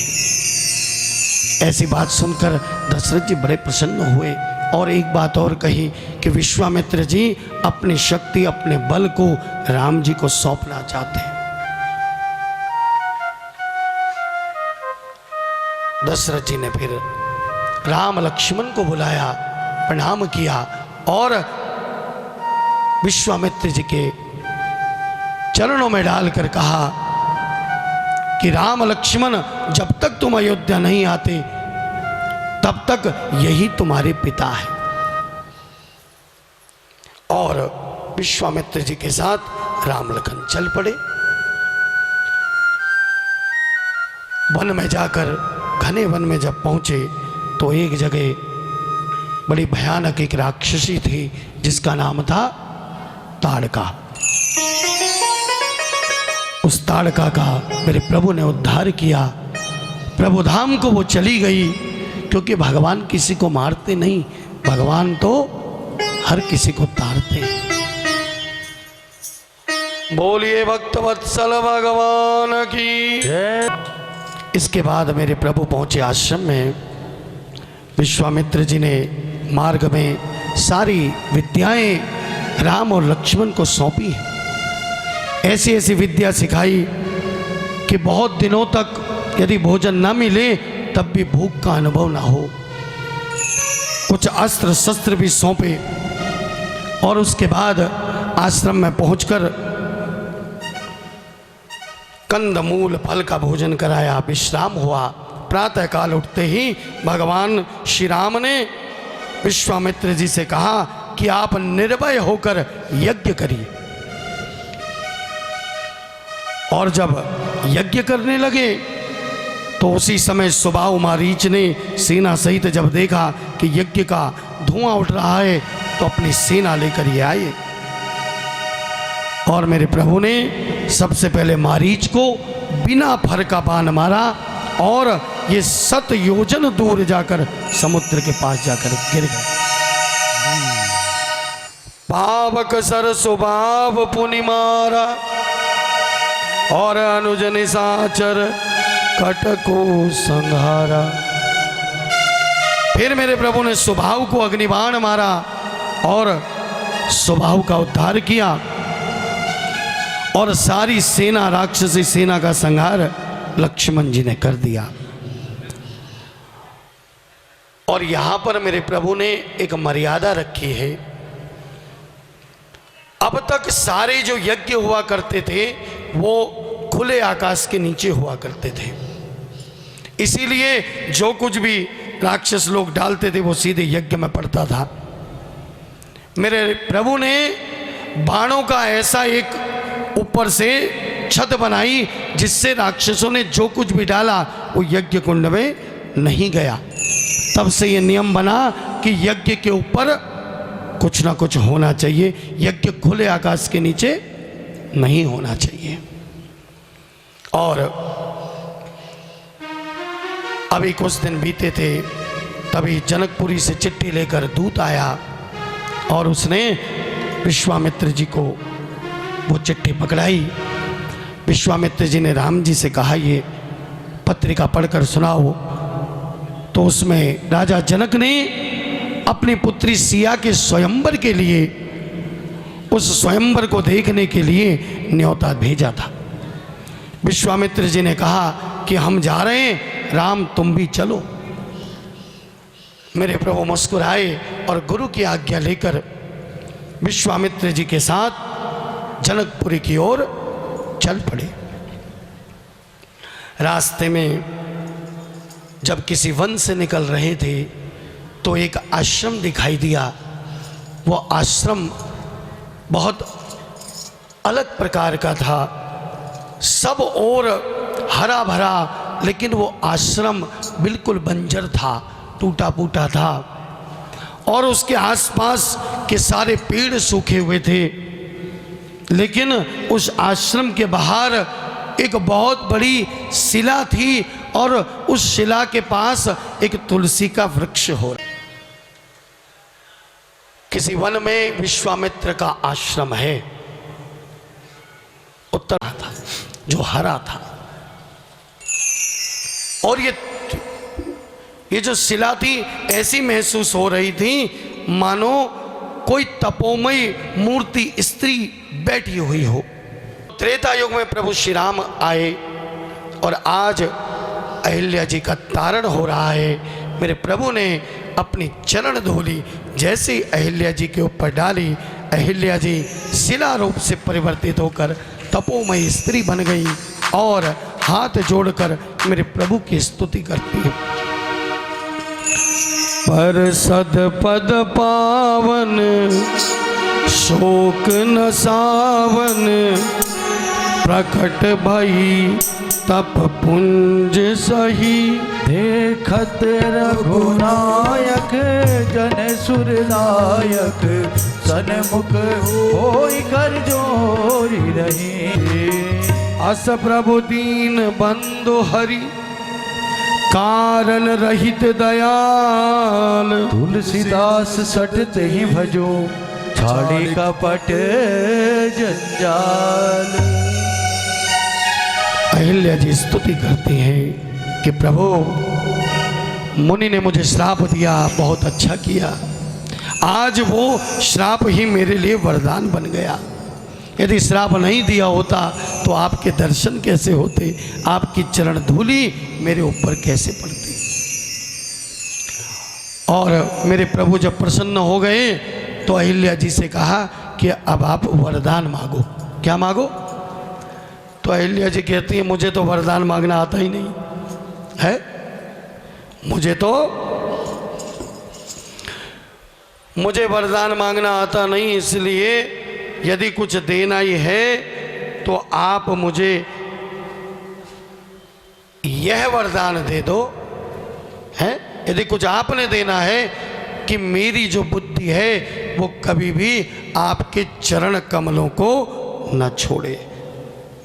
ऐसी बात सुनकर दशरथ जी बड़े प्रसन्न हुए और एक बात और कही कि विश्वामित्र जी अपनी शक्ति, अपने बल को राम जी को सौंपना चाहते हैं। दशरथ जी ने फिर राम लक्ष्मण को बुलाया, प्रणाम किया और विश्वामित्र जी के चरणों में डालकर कहा कि राम लक्ष्मण जब तक तुम अयोध्या नहीं आते तब तक यही तुम्हारे पिता है। और विश्वामित्र जी के साथ राम लखन चल पड़े। वन में जाकर, घने वन में जब पहुंचे तो एक जगह बड़ी भयानक एक राक्षसी थी जिसका नाम था ताड़का। उस ताड़का का मेरे प्रभु ने उद्धार किया। प्रभु धाम को वो चली गई, क्योंकि भगवान किसी को मारते नहीं, भगवान तो हर किसी को तारते हैं। बोलिए भक्त वत्सल भगवान की। इसके बाद मेरे प्रभु पहुंचे आश्रम में। विश्वामित्र जी ने मार्ग में सारी विद्याएं राम और लक्ष्मण को सौंपी। ऐसी ऐसी विद्या सिखाई कि बहुत दिनों तक यदि भोजन न मिले तब भी भूख का अनुभव ना हो। कुछ अस्त्र शस्त्र भी सौंपे और उसके बाद आश्रम में पहुंचकर कंदमूल फल का भोजन कराया, विश्राम हुआ। प्रातःकाल उठते ही भगवान श्री राम ने विश्वामित्र जी से कहा कि आप निर्भय होकर यज्ञ करिए। और जब यज्ञ करने लगे तो उसी समय सुबाहु मारीच ने सेना सहित जब देखा कि यज्ञ का धुआं उठ रहा है तो अपनी सेना लेकर ये आए। और मेरे प्रभु ने सबसे पहले मारीच को बिना फर का बाण मारा और ये 7 योजन दूर जाकर समुद्र के पास जाकर गिर गए। पावक सर सुबाव पुनि मारा और अनुज निशाचर कटको संहारा। फिर मेरे प्रभु ने सुबाहु को अग्निबाण मारा और सुबाहु का उद्धार किया और सारी सेना, राक्षसी सेना का संहार लक्ष्मण जी ने कर दिया। और यहां पर मेरे प्रभु ने एक मर्यादा रखी है। अब तक सारे जो यज्ञ हुआ करते थे वो खुले आकाश के नीचे हुआ करते थे, इसीलिए जो कुछ भी राक्षस लोग डालते थे वो सीधे यज्ञ में पड़ता था। मेरे प्रभु ने बाणों का ऐसा एक ऊपर से छत बनाई जिससे राक्षसों ने जो कुछ भी डाला वो यज्ञ कुंड में नहीं गया। तब से ये नियम बना कि यज्ञ के ऊपर कुछ ना कुछ होना चाहिए, यज्ञ खुले आकाश के नीचे नहीं होना चाहिए। और अभी कुछ दिन बीते थे, तभी जनकपुरी से चिट्ठी लेकर दूत आया और उसने विश्वामित्र जी को वो चिट्ठी पकड़ाई। विश्वामित्र जी ने राम जी से कहा ये पत्रिका पढ़कर सुनाओ। तो तो उसमें राजा जनक ने अपनी पुत्री सिया के स्वयंवर के लिए, उस स्वयंवर को देखने के लिए न्योता भेजा था। विश्वामित्र जी ने कहा कि हम जा रहे हैं, राम तुम भी चलो। मेरे प्रभु मुस्कुराए और गुरु की आज्ञा लेकर विश्वामित्र जी के साथ जनकपुरी की ओर चल पड़े। रास्ते में जब किसी वन से निकल रहे थे तो एक आश्रम दिखाई दिया। वो आश्रम बहुत अलग प्रकार का था, सब और हरा भरा, लेकिन वो आश्रम बिल्कुल बंजर था, टूटा फूटा था और उसके आसपास के सारे पेड़ सूखे हुए थे। लेकिन उस आश्रम के बाहर एक बहुत बड़ी शिला थी और उस शिला के पास एक तुलसी का वृक्ष हो रहा। किसी वन में विश्वामित्र का आश्रम है, उत्तर था जो हरा था, और ये जो शिला थी ऐसी महसूस हो रही थी मानो कोई तपोमयी मूर्ति स्त्री बैठी हुई हो। त्रेता युग में प्रभु श्री राम आए और आज अहिल्या जी का तारण हो रहा है। मेरे प्रभु ने अपनी चरण धूली जैसे ही अहिल्या जी के ऊपर डाली, अहिल्या जी शिला रूप से परिवर्तित होकर तपोमयी स्त्री बन गई और हाथ जोड़कर मेरे प्रभु की स्तुति करती है। पर सद पद पावन शोक न सावन, प्रकट भई तप पुंज सही। देखत रघुनायक जन सुरनायक, सन्मुख होई कर जोरी रही। अस प्रभु दीन बंधु हरि, कारण रहित दयाल। तुलसीदास सटत ही भजो, छाड़ी कपट जंजाल। अहिल्या जी स्तुति करती हैं कि प्रभु मुनि ने मुझे श्राप दिया, बहुत अच्छा किया, आज वो श्राप ही मेरे लिए वरदान बन गया। यदि श्राप नहीं दिया होता तो आपके दर्शन कैसे होते, आपकी चरण धूली मेरे ऊपर कैसे पड़ती। और मेरे प्रभु जब प्रसन्न हो गए तो अहिल्या जी से कहा कि अब आप वरदान मांगो। क्या मांगो? तो अहिल्या जी कहती है मुझे तो वरदान मांगना आता ही नहीं है, मुझे वरदान मांगना आता नहीं, इसलिए यदि कुछ देना ही है तो आप मुझे यह वरदान दे दो, है? यदि कुछ आपने देना है कि मेरी जो बुद्धि है वो कभी भी आपके चरण कमलों को न छोड़े,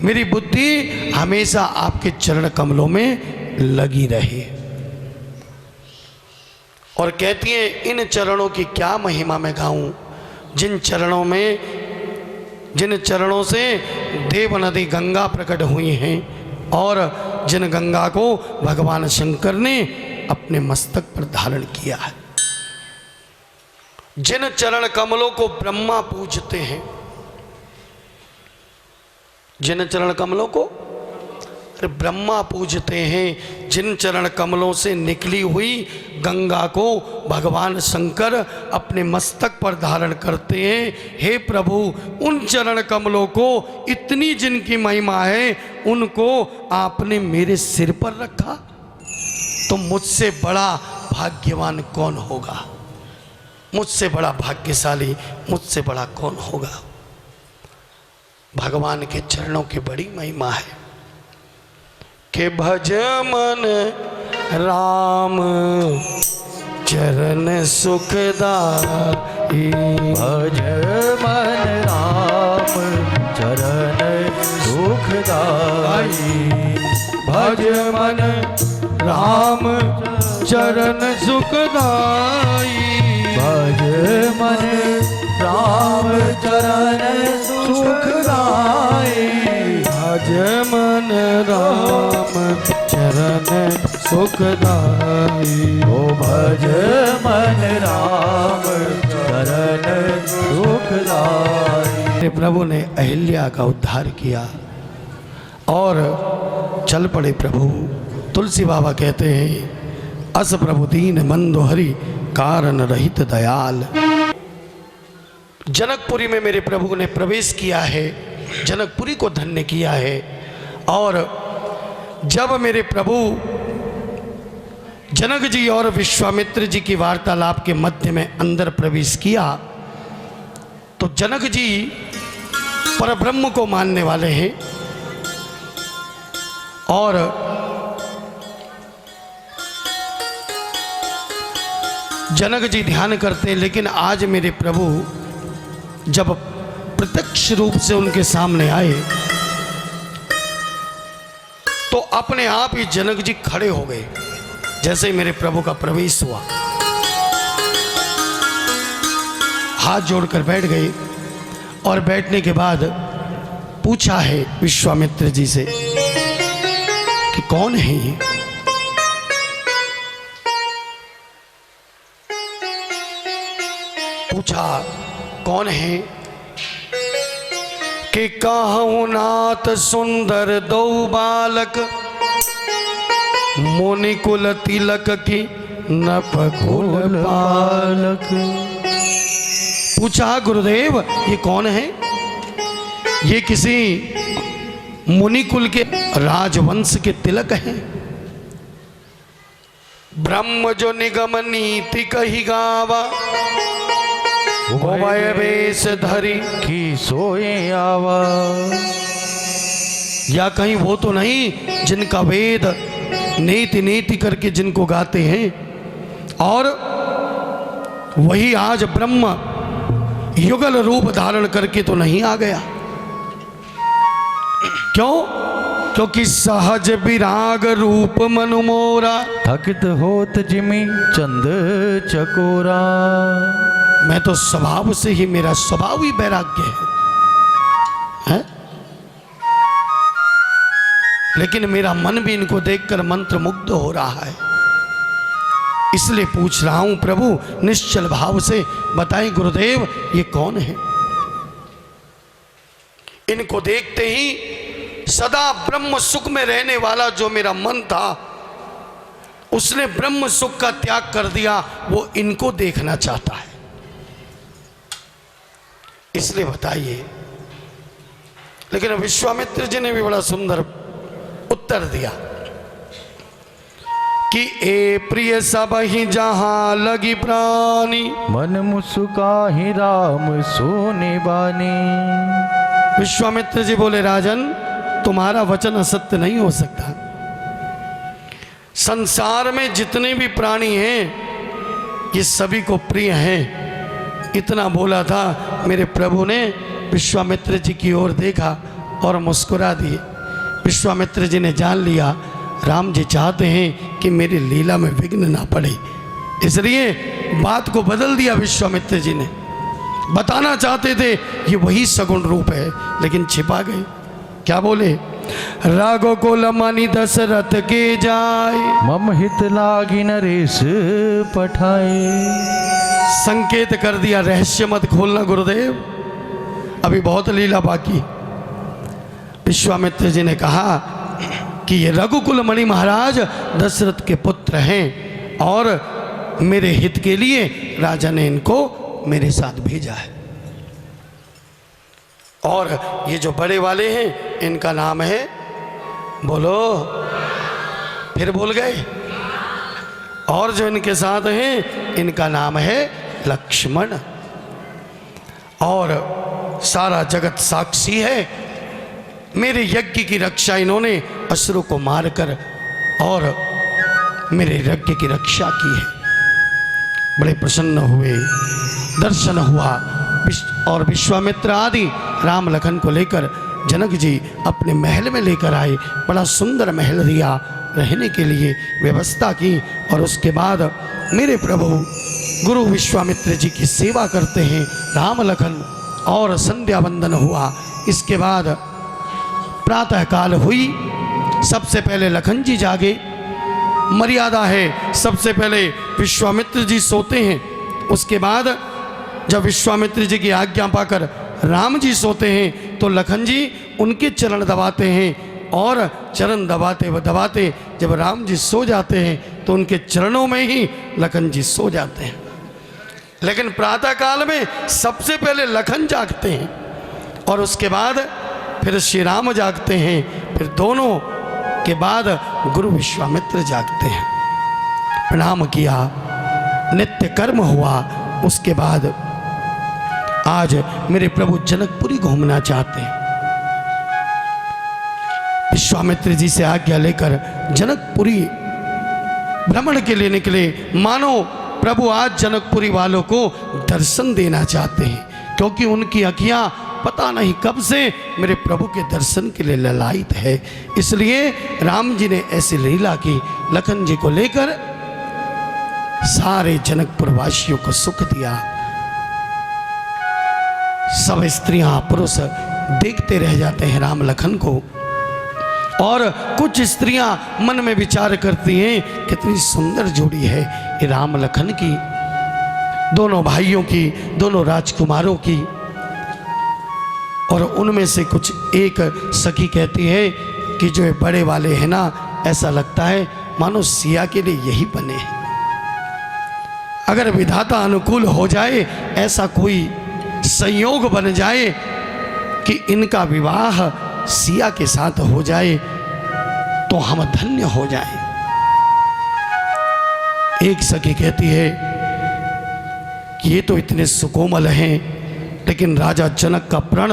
मेरी बुद्धि हमेशा आपके चरण कमलों में लगी रहे। और कहती है इन चरणों की क्या महिमा मैं गाऊं, जिन चरणों से देव नदी गंगा प्रकट हुई हैं और जिन गंगा को भगवान शंकर ने अपने मस्तक पर धारण किया है, जिन चरण कमलों को ब्रह्मा पूजते हैं, जिन चरण कमलों को ब्रह्मा पूजते हैं, जिन चरण कमलों से निकली हुई गंगा को भगवान शंकर अपने मस्तक पर धारण करते हैं। हे प्रभु उन चरण कमलों को इतनी जिनकी महिमा है उनको आपने मेरे सिर पर रखा, तो मुझसे बड़ा भाग्यवान कौन होगा, मुझसे बड़ा भाग्यशाली, मुझसे बड़ा कौन होगा। भगवान के चरणों की बड़ी महिमा है कि भज मन राम चरण सुखदाई, भज मन राम चरण सुखदाई, भज मन राम चरण सुखदाई, भज मन राम चरण सुखदाई, भज मन मन राम चरण सुखदाई। ओ भज मन राम चरण सुखदाई। मेरे प्रभु ने अहिल्या का उद्धार किया और चल पड़े प्रभु। तुलसी बाबा कहते हैं अस प्रभु दीन बंधु हरि कारण रहित दयाल। जनकपुरी में मेरे प्रभु ने प्रवेश किया है, जनकपुरी को धन्य किया है। और जब मेरे प्रभु जनक जी और विश्वामित्र जी की वार्तालाप के मध्य में अंदर प्रवेश किया तो जनक जी परब्रह्म को मानने वाले हैं और जनक जी ध्यान करते हैं। लेकिन आज मेरे प्रभु जब प्रत्यक्ष रूप से उनके सामने आए तो अपने आप ही जनक जी खड़े हो गए। जैसे ही मेरे प्रभु का प्रवेश हुआ हाथ जोड़कर बैठ गए और बैठने के बाद पूछा है विश्वामित्र जी से कि कौन है ये। पूछा कौन है कि कहूँ नाथ सुंदर दो बालक मुनिकुल तिलक की नपकुल बालक। पूछा गुरुदेव ये कौन है। ये किसी मुनिकुल के राजवंश के तिलक हैं। ब्रह्म जो निगम नीति कही गावा उभय वेश धरी की सोए आवा। या कहीं वो तो नहीं जिनका वेद नीति नीति करके जिनको गाते हैं और वही आज ब्रह्म युगल रूप धारण करके तो नहीं आ गया। क्यों? क्योंकि सहज विराग रूप मनु मोरा थकित होत जिमी चंद चकोरा। मैं तो स्वभाव से ही मेरा स्वभाव ही वैराग्य है? लेकिन मेरा मन भी इनको देखकर मंत्र मुग्ध हो रहा है। इसलिए पूछ रहा हूं प्रभु निश्चल भाव से बताएं गुरुदेव ये कौन है। इनको देखते ही सदा ब्रह्म सुख में रहने वाला जो मेरा मन था उसने ब्रह्म सुख का त्याग कर दिया। वो इनको देखना चाहता है। इसलिए बताइए। लेकिन विश्वामित्र जी ने भी बड़ा सुंदर उत्तर दिया कि ए प्रिय सब ही जहां लगी प्राणी मन मुस्का ही राम सोने बानी। विश्वामित्र जी बोले राजन तुम्हारा वचन असत्य नहीं हो सकता। संसार में जितने भी प्राणी हैं ये सभी को प्रिय हैं। इतना बोला था मेरे प्रभु ने विश्वामित्र जी की ओर देखा और मुस्कुरा दिए। विश्वामित्र जी ने जान लिया राम जी चाहते हैं कि मेरी लीला में विघ्न ना पड़े। इसलिए बात को बदल दिया विश्वामित्र जी ने। बताना चाहते थे ये वही सगुण रूप है लेकिन छिपा गए। क्या बोले? रागो को लमानी दशरथ के जाए मम हित लागी नरेश पठाए। संकेत कर दिया रहस्य मत खोलना गुरुदेव, अभी बहुत लीला बाकी। विश्वामित्र जी ने कहा कि ये रघुकुल मणि महाराज दशरथ के पुत्र हैं और मेरे हित के लिए राजा ने इनको मेरे साथ भेजा है। और ये जो बड़े वाले हैं इनका नाम है, बोलो, फिर भूल गए। और जो इनके साथ हैं इनका नाम है लक्ष्मण। और सारा जगत साक्षी है मेरे यज्ञ की रक्षा इन्होंने असुरों को मारकर और मेरे यज्ञ की रक्षा की है। बड़े प्रसन्न हुए, दर्शन हुआ और विश्वामित्र आदि राम लखन को लेकर जनक जी अपने महल में लेकर आए। बड़ा सुंदर महल दिया, रहने के लिए व्यवस्था की। और उसके बाद मेरे प्रभु गुरु विश्वामित्र जी की सेवा करते हैं राम लखन, और संध्या वंदन हुआ। इसके बाद प्रातः काल हुई, सबसे पहले लखन जी जागे। मर्यादा है, सबसे पहले विश्वामित्र जी सोते हैं, उसके बाद जब विश्वामित्र जी की आज्ञा पाकर राम जी सोते हैं तो लखन जी उनके चरण दबाते हैं, और चरण दबाते दबाते जब राम जी सो जाते हैं तो उनके चरणों में ही लखन जी सो जाते हैं। लेकिन प्रातः काल में सबसे पहले लखन जागते हैं और उसके बाद फिर श्री राम जागते हैं, फिर दोनों के बाद गुरु विश्वामित्र जागते हैं। प्रणाम किया, नित्य कर्म हुआ, उसके बाद आज मेरे प्रभु जनकपुरी घूमना चाहते हैं। विश्वामित्र जी से आज्ञा लेकर जनकपुरी भ्रमण के लिए निकले, मानो प्रभु आज जनकपुरी वालों को दर्शन देना चाहते हैं, क्योंकि उनकी आँखियाँ पता नहीं कब से मेरे प्रभु के दर्शन के लिए ललायित है। इसलिए राम जी ने ऐसी लीला की, लखन जी को लेकर सारे जनकपुर वासियों को सुख दिया। सब स्त्रियां पुरुष देखते रह जाते हैं राम लखन को, और कुछ स्त्रियां मन में विचार करती हैं कितनी सुंदर जोड़ी है ये राम लखन की, दोनों भाइयों की, दोनों राजकुमारों की। और उनमें से कुछ एक सखी कहती है कि जो ये बड़े वाले हैं ना, ऐसा लगता है मानो सिया के लिए यही बने हैं। अगर विधाता अनुकूल हो जाए, ऐसा कोई संयोग बन जाए कि इनका विवाह सिया के साथ हो जाए तो हम धन्य हो जाएं। एक सखी कहती है कि ये तो इतने सुकोमल हैं, लेकिन राजा जनक का प्रण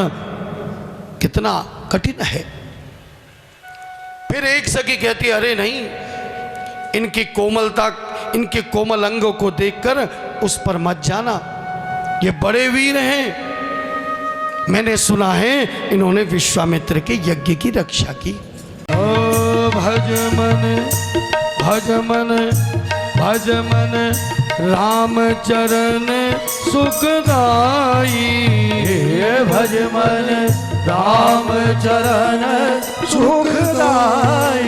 कितना कठिन है। फिर एक सखी कहती है, अरे नहीं, इनकी कोमलता, इनके कोमल अंगों को देखकर उस पर मत जाना, ये बड़े वीर हैं। मैंने सुना है इन्होंने विश्वामित्र के यज्ञ की रक्षा की। ओ भज मन भज मन भज मन राम चरण सुखदाई, भज मन राम चरण सुखदाई,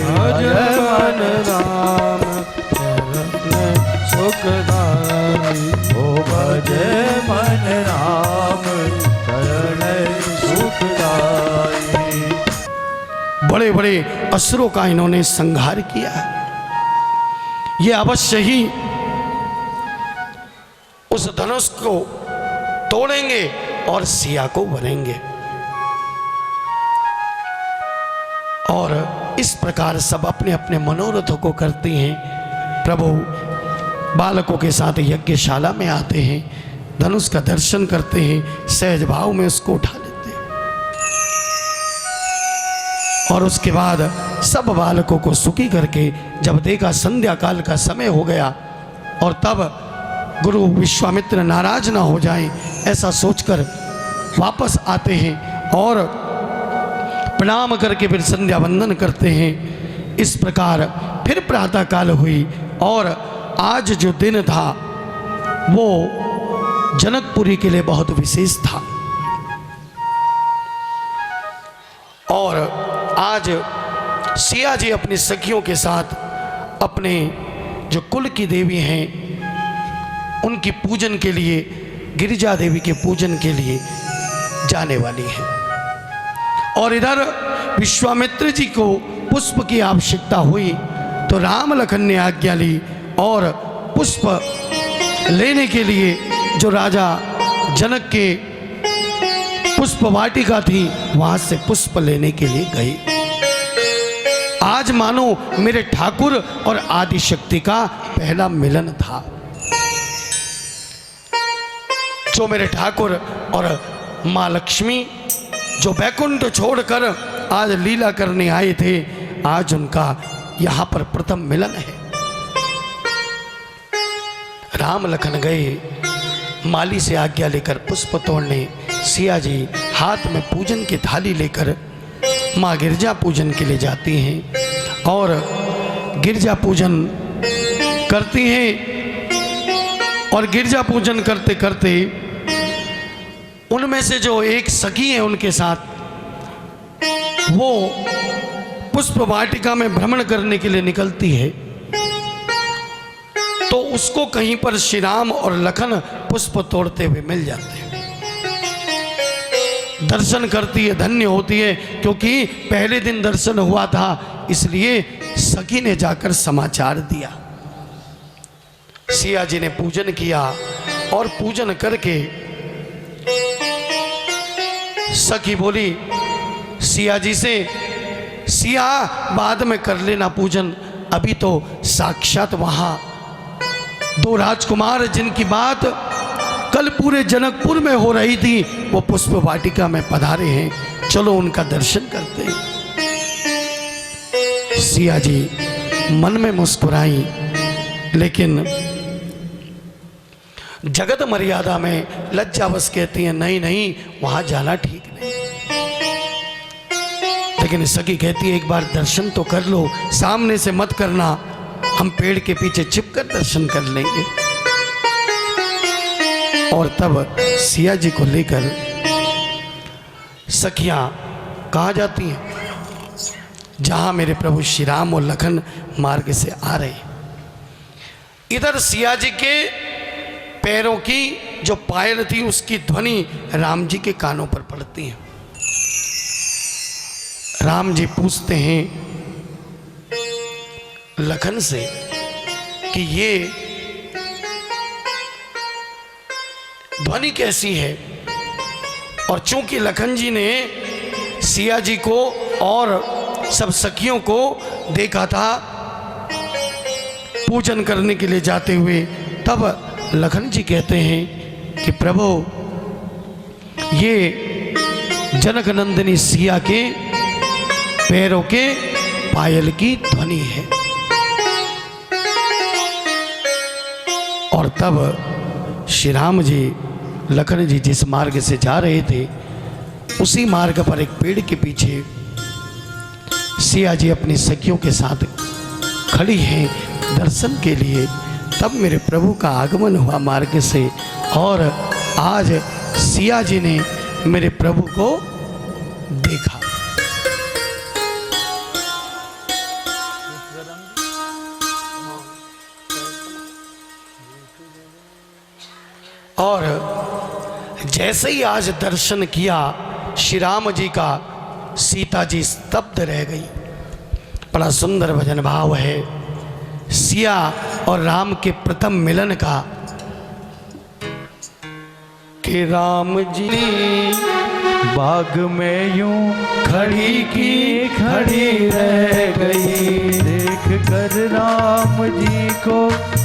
भज मन राम चरण सुखदाई, ओ भज मन राम चरण सुखदाई। बड़े बड़े असुरों का इन्होंने संहार किया है। ये अवश्य ही उस धनुष को तोड़ेंगे और सिया को भरेंगे। और इस प्रकार सब अपने अपने मनोरथों को करते हैं। प्रभु बालकों के साथ यज्ञशाला में आते हैं, धनुष का दर्शन करते हैं, सहज भाव में उसको उठा लेते हैं, और उसके बाद सब बालकों को सुखी करके जब देखा संध्या काल का समय हो गया, और तब गुरु विश्वामित्र नाराज ना हो जाएं, ऐसा सोचकर वापस आते हैं और प्रणाम करके फिर संध्या वंदन करते हैं। इस प्रकार फिर प्रातः काल हुई, और आज जो दिन था वो जनकपुरी के लिए बहुत विशेष था। और आज सिया जी अपनी सखियों के साथ अपने जो कुल की देवी हैं उनकी पूजन के लिए, गिरिजा देवी के पूजन के लिए जाने वाली हैं। और इधर विश्वामित्र जी को पुष्प की आवश्यकता हुई तो राम लखन ने आज्ञा ली और पुष्प लेने के लिए जो राजा जनक के पुष्प वाटिका थी वहां से पुष्प लेने के लिए गए। आज मानो मेरे ठाकुर और आदि शक्ति का पहला मिलन था। जो मेरे ठाकुर और माँ लक्ष्मी जो बैकुंठ छोड़कर आज लीला करने आए थे, आज उनका यहां पर प्रथम मिलन है। राम लखन गए माली से आज्ञा लेकर पुष्प तोड़ने। सिया जी हाथ में पूजन की थाली लेकर माँ गिरजा पूजन के लिए जाती हैं और गिरजा पूजन करती हैं। और गिरजा पूजन करते करते उनमें से जो एक सखी है उनके साथ वो पुष्प वाटिका में भ्रमण करने के लिए निकलती है तो उसको कहीं पर श्री राम और लखन पुष्प तोड़ते हुए मिल जाते हैं। दर्शन करती है, धन्य होती है, क्योंकि पहले दिन दर्शन हुआ था, इसलिए सखी ने जाकर समाचार दिया। सिया जी ने पूजन किया और पूजन करके सखी बोली सिया जी से, सिया बाद में कर लेना पूजन, अभी तो साक्षात वहां दो राजकुमार जिनकी बात कल पूरे जनकपुर में हो रही थी वो पुष्प वाटिका में पधारे हैं, चलो उनका दर्शन करते हैं। सिया जी मन में मुस्कुराई, लेकिन जगत मर्यादा में लज्जावश कहती हैं नहीं नहीं वहां जाना ठीक नहीं। लेकिन सखी कहती है एक बार दर्शन तो कर लो, सामने से मत करना, हम पेड़ के पीछे छिपकर दर्शन कर लेंगे। और तब सिया जी को लेकर सखियां कहाँ जाती हैं? जहां मेरे प्रभु श्री राम और लखन मार्ग से आ रहे। इधर सिया जी के पैरों की जो पायल थी उसकी ध्वनि राम जी के कानों पर पड़ती है। राम जी पूछते हैं लखन से कि ये ध्वनि कैसी है? और चूंकि लखन जी ने सिया जी को और सब सखियों को देखा था पूजन करने के लिए जाते हुए, तब लखन जी कहते हैं कि प्रभु ये जनक नंदिनी सिया के पैरों के पायल की ध्वनि है। और तब श्री राम जी लखन जी जिस मार्ग से जा रहे थे उसी मार्ग पर एक पेड़ के पीछे सिया जी अपनी सखियों के साथ खड़ी हैं दर्शन के लिए। तब मेरे प्रभु का आगमन हुआ मार्ग से, और आज सिया जी ने मेरे प्रभु को देखा। और जैसे ही आज दर्शन किया श्री राम जी का, सीता जी स्तब्ध रह गई। बड़ा सुंदर भजन भाव है सिया और राम के प्रथम मिलन का कि राम जी बाग में यूं खड़ी की खड़ी रह गई, देख कर राम जी को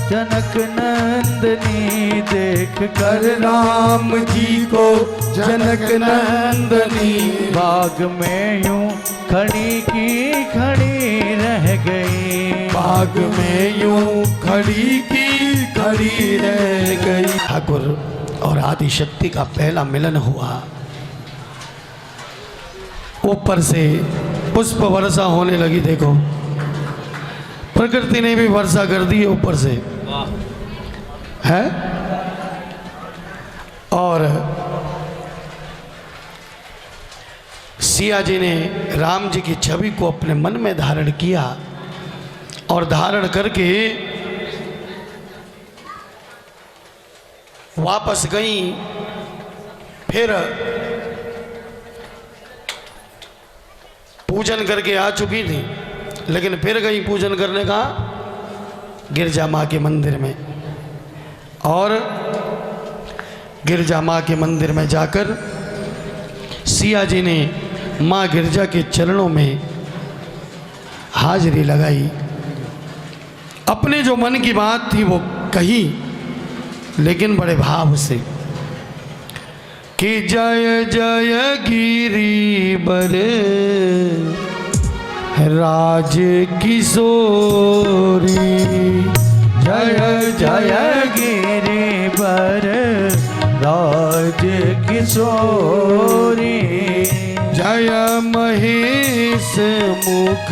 जनक नंदनी, देख कर राम जी को जनक नंदनी, बाग में यूं खड़ी की खड़ी रह गई, बाग में यूं खड़ी की खड़ी रह गई। ठाकुर और आदि शक्ति का पहला मिलन हुआ। ऊपर से पुष्प वर्षा होने लगी। देखो प्रकृति ने भी वर्षा कर दी है ऊपर से है। और सिया जी ने राम जी की छवि को अपने मन में धारण किया और धारण करके वापस गई। फिर पूजन करके आ चुकी थी, लेकिन फिर गई पूजन करने का गिरजा माँ के मंदिर में। और गिरजा माँ के मंदिर में जाकर सिया जी ने माँ गिरजा के चरणों में हाजिरी लगाई। अपने जो मन की बात थी वो कही, लेकिन बड़े भाव से कि जय जय गिरी बर राज किशोरी, जय जय गिरि बर राज किशोरी, जय महेश मुख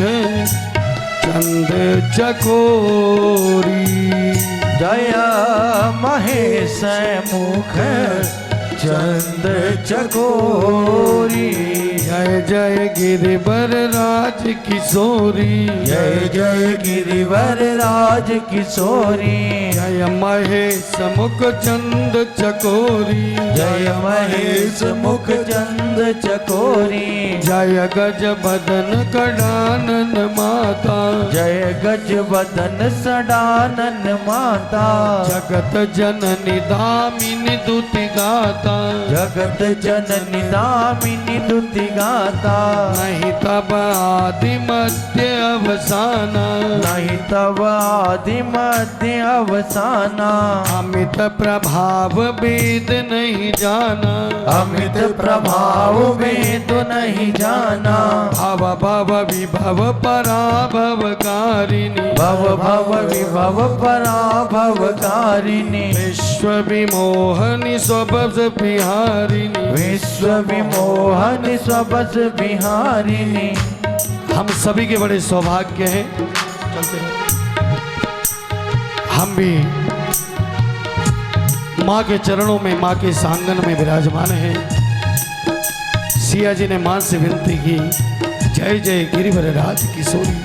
चंद चकोरी, जय महेश मुख चंद चकोरी। जय जय गिरिवर राज किशोरी। जय जय गिरिवर राज किशोरी। जय महेश मुख चंद चकोरी। जय महेश मुख चंद चकोरी। जय गज बदन कडानन माता। जय गज बदन सडानन माता। जगत जननी दामिनी दुति गाता। जगत जननी दामिनी दुति गाता। नहीं तब आदि मध्य अवसाना। नहीं तब आदि मध्य अवसाना। अमित प्रभाव वेद नहीं जाना। अमित प्रभाव वेद नहीं जाना। भव भव विभव पराभवकारिणी। भव भव विभव पराभवकारिणी। विश्व विमोहनि स्वबस बिहारिणी। विश्व विमोहन स्वबस बिहारिणी। हम सभी के बड़े सौभाग्य हैं। चलते रहो। हम भी माँ के चरणों में, माँ के सांगन में विराजमान हैं। सिया जी ने माँ से विनती की, जय जय गिरिवर राज किशोरी।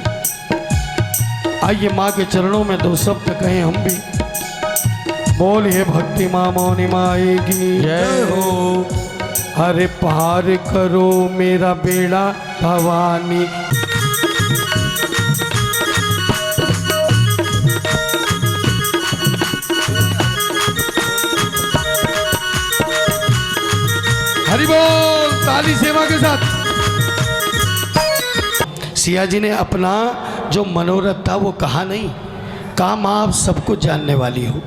आइए माँ के चरणों में दो शब्द कहें हम भी। बोलिए भक्ति माँ मौनी माए की जय हो। अरे पार करो मेरा बेड़ा भवानी। हरि बोल, ताली सेवा के साथ। सिया जी ने अपना जो मनोरथ था वो कहा नहीं, कहा माँ आप सबको जानने वाली हो,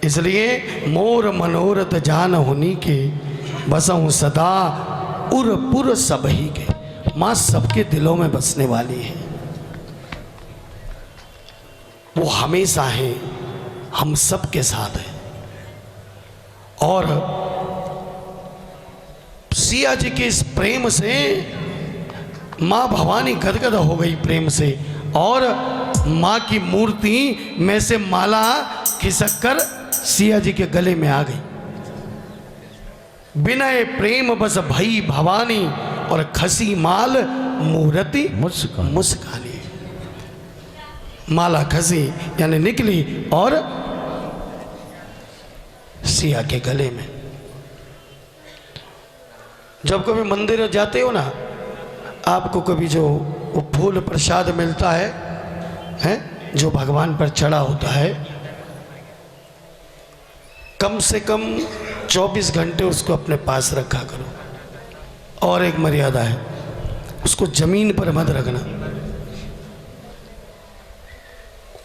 इसलिए मोर मनोरथ जान होनी के बसहूँ सदा उर पुर सब ही के। माँ सबके दिलों में बसने वाली है, वो हमेशा है, हम सबके साथ है। और सिया जी के इस प्रेम से माँ भवानी गदगद हो गई प्रेम से, और माँ की मूर्ति में से माला खिसक कर सिया जी के गले में आ गई। विनय प्रेम बस भई भवानी, और खसी माल मूर्ति मुस्कानी। माला खसी यानी निकली और सिया के गले में। जब कभी मंदिर जाते हो ना, आपको कभी जो वो फूल प्रसाद मिलता है जो भगवान पर चढ़ा होता है, कम से कम 24 घंटे उसको अपने पास रखा करो। और एक मर्यादा है, उसको जमीन पर मत रखना।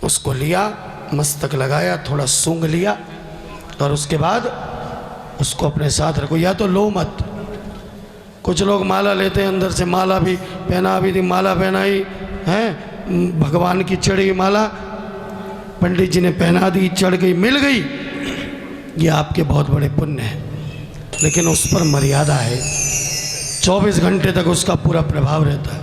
उसको लिया, मस्तक लगाया, थोड़ा सूंघ लिया, और उसके बाद उसको अपने साथ रखो। या तो लो मत। कुछ लोग माला लेते हैं, अंदर से माला भी पहना भी थी, माला पहनाई है, भगवान की चढ़ी माला पंडित जी ने पहना दी, चढ़ गई, मिल गई, ये आपके बहुत बड़े पुण्य हैं, लेकिन उस पर मर्यादा है। 24 घंटे तक उसका पूरा प्रभाव रहता है।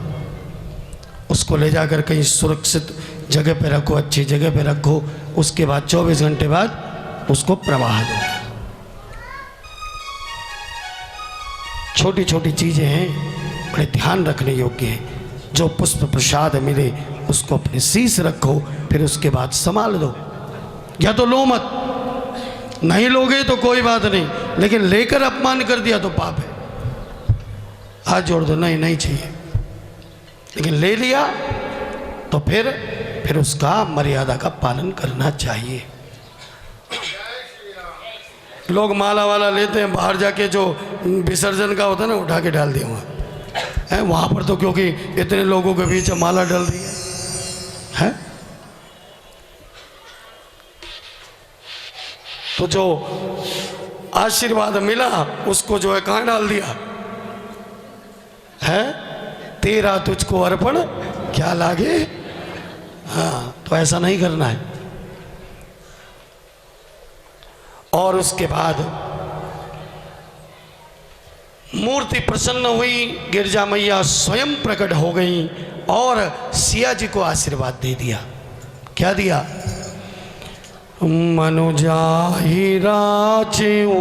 उसको ले जाकर कहीं सुरक्षित जगह पे रखो, अच्छी जगह पे रखो। उसके बाद 24 घंटे बाद उसको प्रवाह दो। छोटी छोटी चीज़ें हैं, बड़े ध्यान रखने योग्य हैं। जो पुष्प प्रसाद मिले उसको अपने शीश रखो, फिर उसके बाद संभाल दो। या तो लो मत, नहीं लोगे तो कोई बात नहीं, लेकिन लेकर अपमान कर दिया तो पाप है। हाथ जोड़ दो, नहीं नहीं चाहिए। लेकिन ले लिया तो फिर उसका मर्यादा का पालन करना चाहिए। लोग माला वाला लेते हैं, बाहर जाके जो विसर्जन का होता है ना, उठा के डाल दिया वहाँ पर तो क्योंकि इतने लोगों के बीच माला डाल दी है। तो जो आशीर्वाद मिला उसको जो है कहाँ डाल दिया है। तेरा तुझको अर्पण क्या लागे। हाँ, तो ऐसा नहीं करना है। और उसके बाद मूर्ति प्रसन्न हुई, गिरजा मैया स्वयं प्रकट हो गई और सिया जी को आशीर्वाद दे दिया। क्या दिया? मनुजाहि राचेऊ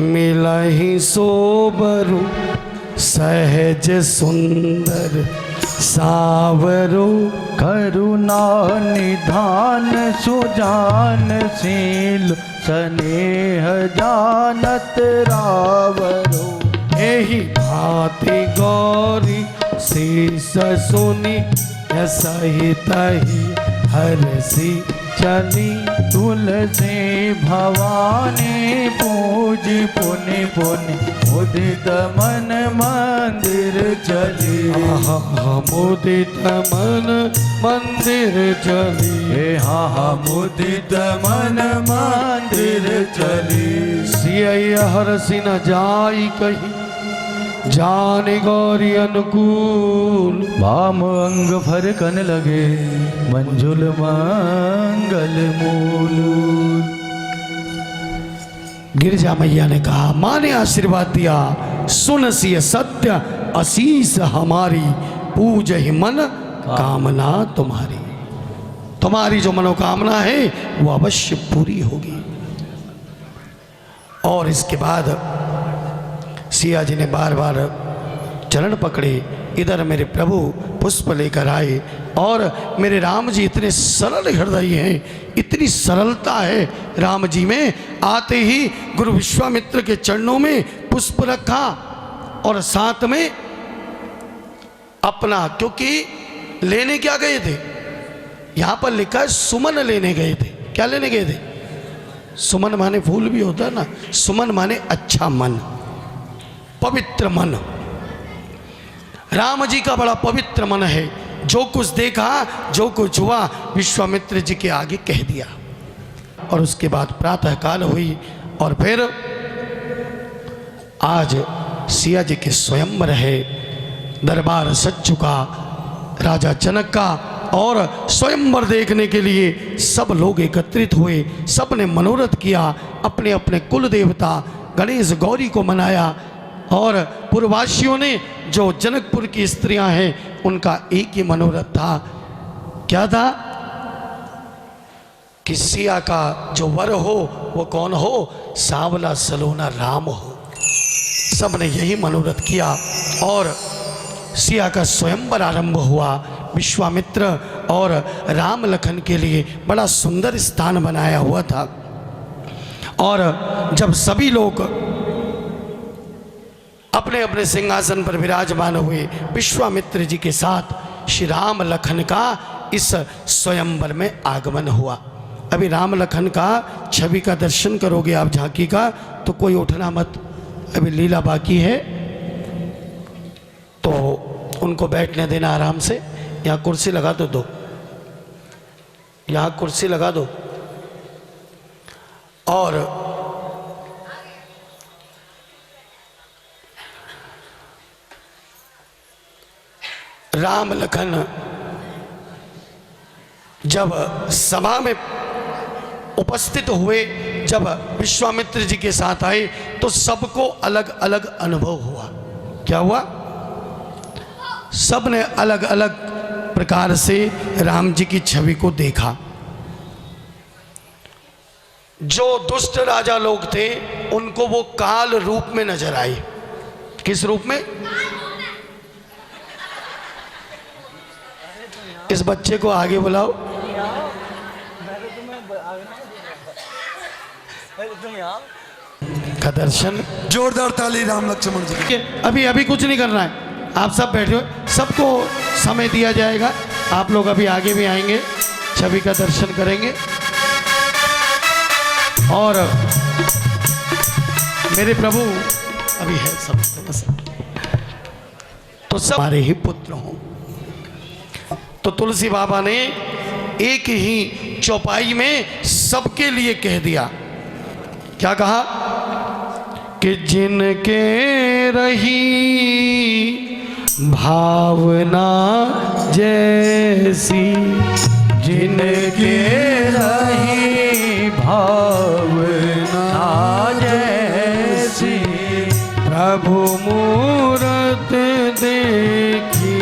मिलहि सोबरु सहज सुंदर सावरो करुणा निधान सुजानशील स्नेह जानत रावरो। एहि भांति गौरी शीस सुनि सहित ही हरसी चली। तुलसी भवानी पूज पुनि पुनि मुदित मन मंदिर चली। मुदित मन मंदिर चली। हाँ मुदित मन मंदिर चली। सिय हरसि न जाई कहीं जाने गौरी अनुकूल। वाम अंग फरकन लगे मंजुल मंगल मूल। गिरजा मैया ने कहा, माँ ने आशीर्वाद दिया, सुन सिय सत्य असीस हमारी पूज ही मन कामना तुम्हारी। तुम्हारी जो मनोकामना है वो अवश्य पूरी होगी। और इसके बाद सिया जी ने बार बार चरण पकड़े। इधर मेरे प्रभु पुष्प लेकर आए और मेरे राम जी इतने सरल हृदय हैं, इतनी सरलता है राम जी में। आते ही गुरु विश्वामित्र के चरणों में पुष्प रखा और साथ में अपना, क्योंकि लेने क्या गए थे, यहां पर लिखा है सुमन लेने गए थे। क्या लेने गए थे? सुमन माने फूल भी होता है ना, सुमन माने अच्छा मन, पवित्र मन। राम जी का बड़ा पवित्र मन है। जो कुछ देखा, जो कुछ हुआ, विश्वामित्र जी के आगे कह दिया। और उसके बाद प्रातः काल हुई और फिर आज सिया जी के स्वयंवर है। दरबार सज चुका राजा जनक का और स्वयंवर देखने के लिए सब लोग एकत्रित हुए। सब ने मनोरथ किया, अपने अपने कुल देवता गणेश गौरी को मनाया। और पूर्ववासियों ने, जो जनकपुर की स्त्रियां हैं, उनका एक ही मनोरथ था। क्या था? कि सिया का जो वर हो वो कौन हो? सांवला सलोना राम हो। सब ने यही मनोरथ किया और सिया का स्वयंवर आरंभ हुआ। विश्वामित्र और राम लखन के लिए बड़ा सुंदर स्थान बनाया हुआ था। और जब सभी लोग अपने अपने सिंहासन पर विराजमान हुए, विश्वामित्र जी के साथ श्री राम लखन का इस स्वयंवर में आगमन हुआ। अभी राम लखन का छवि का दर्शन करोगे आप, झांकी का, तो कोई उठना मत, अभी लीला बाकी है, तो उनको बैठने देना आराम से। यहाँ कुर्सी लगा दो, यहाँ कुर्सी लगा दो। और राम लखन जब सभा में उपस्थित हुए, जब विश्वामित्र जी के साथ आए, तो सबको अलग अलग अनुभव हुआ। क्या हुआ? सब ने अलग अलग प्रकार से राम जी की छवि को देखा। जो दुष्ट राजा लोग थे उनको वो काल रूप में नजर आए। किस रूप में? इस बच्चे को आगे बुलाओ। का दर्शन। जोरदार ताली राम लक्ष्मण जी की। अभी अभी कुछ नहीं करना है, आप सब बैठे हो, सबको समय दिया जाएगा। आप लोग अभी आगे भी आएंगे, छवि का दर्शन करेंगे। और मेरे प्रभु अभी है सब, तो सब हमारे ही पुत्र हों। तो तुलसी बाबा ने एक ही चौपाई में सबके लिए कह दिया। क्या कहा? कि जिनके रही भावना जैसी, जिनके रही भावना जैसी, प्रभु मूरत देखी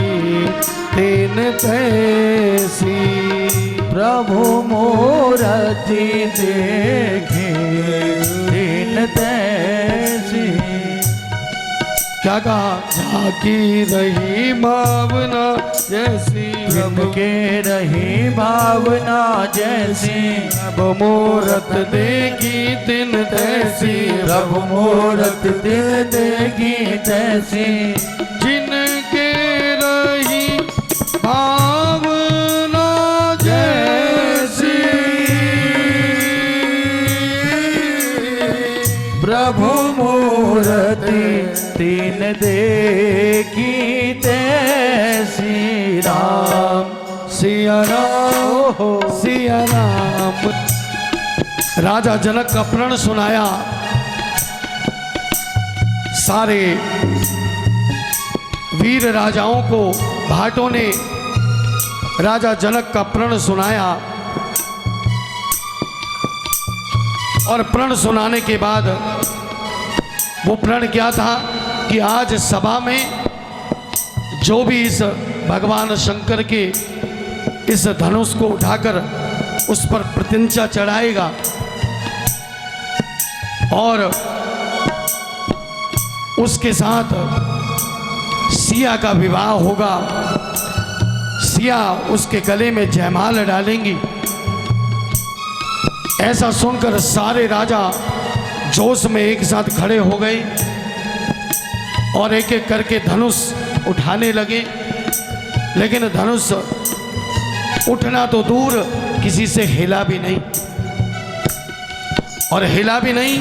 तीन तैसी। प्रभु मूरति देखे दीन तैसी। क्या कहा? झाकी रही भावना जैसी जिनके रही भावना जैसी, अब मूरत देगी दिन तैसी। प्रभु मूरत दे देगी तैसी। जिनके रही भावना जैसी, प्रभु मूरति तीन देखी तैसी। राम सिया राम सिया राम। राजा जनक का प्रण सुनाया। सारे वीर राजाओं को भाटों ने राजा जनक का प्रण सुनाया। और प्रण सुनाने के बाद वो प्रण क्या था कि आज सभा में जो भी इस भगवान शंकर के इस धनुष को उठाकर उस पर प्रतिंचा चढ़ाएगा और उसके साथ सिया का विवाह होगा। सिया उसके गले में जयमाल डालेंगी। ऐसा सुनकर सारे राजा जोश में एक साथ खड़े हो गए और एक एक करके धनुष उठाने लगे। लेकिन धनुष उठना तो दूर, किसी से हिला भी नहीं। और हिला भी नहीं।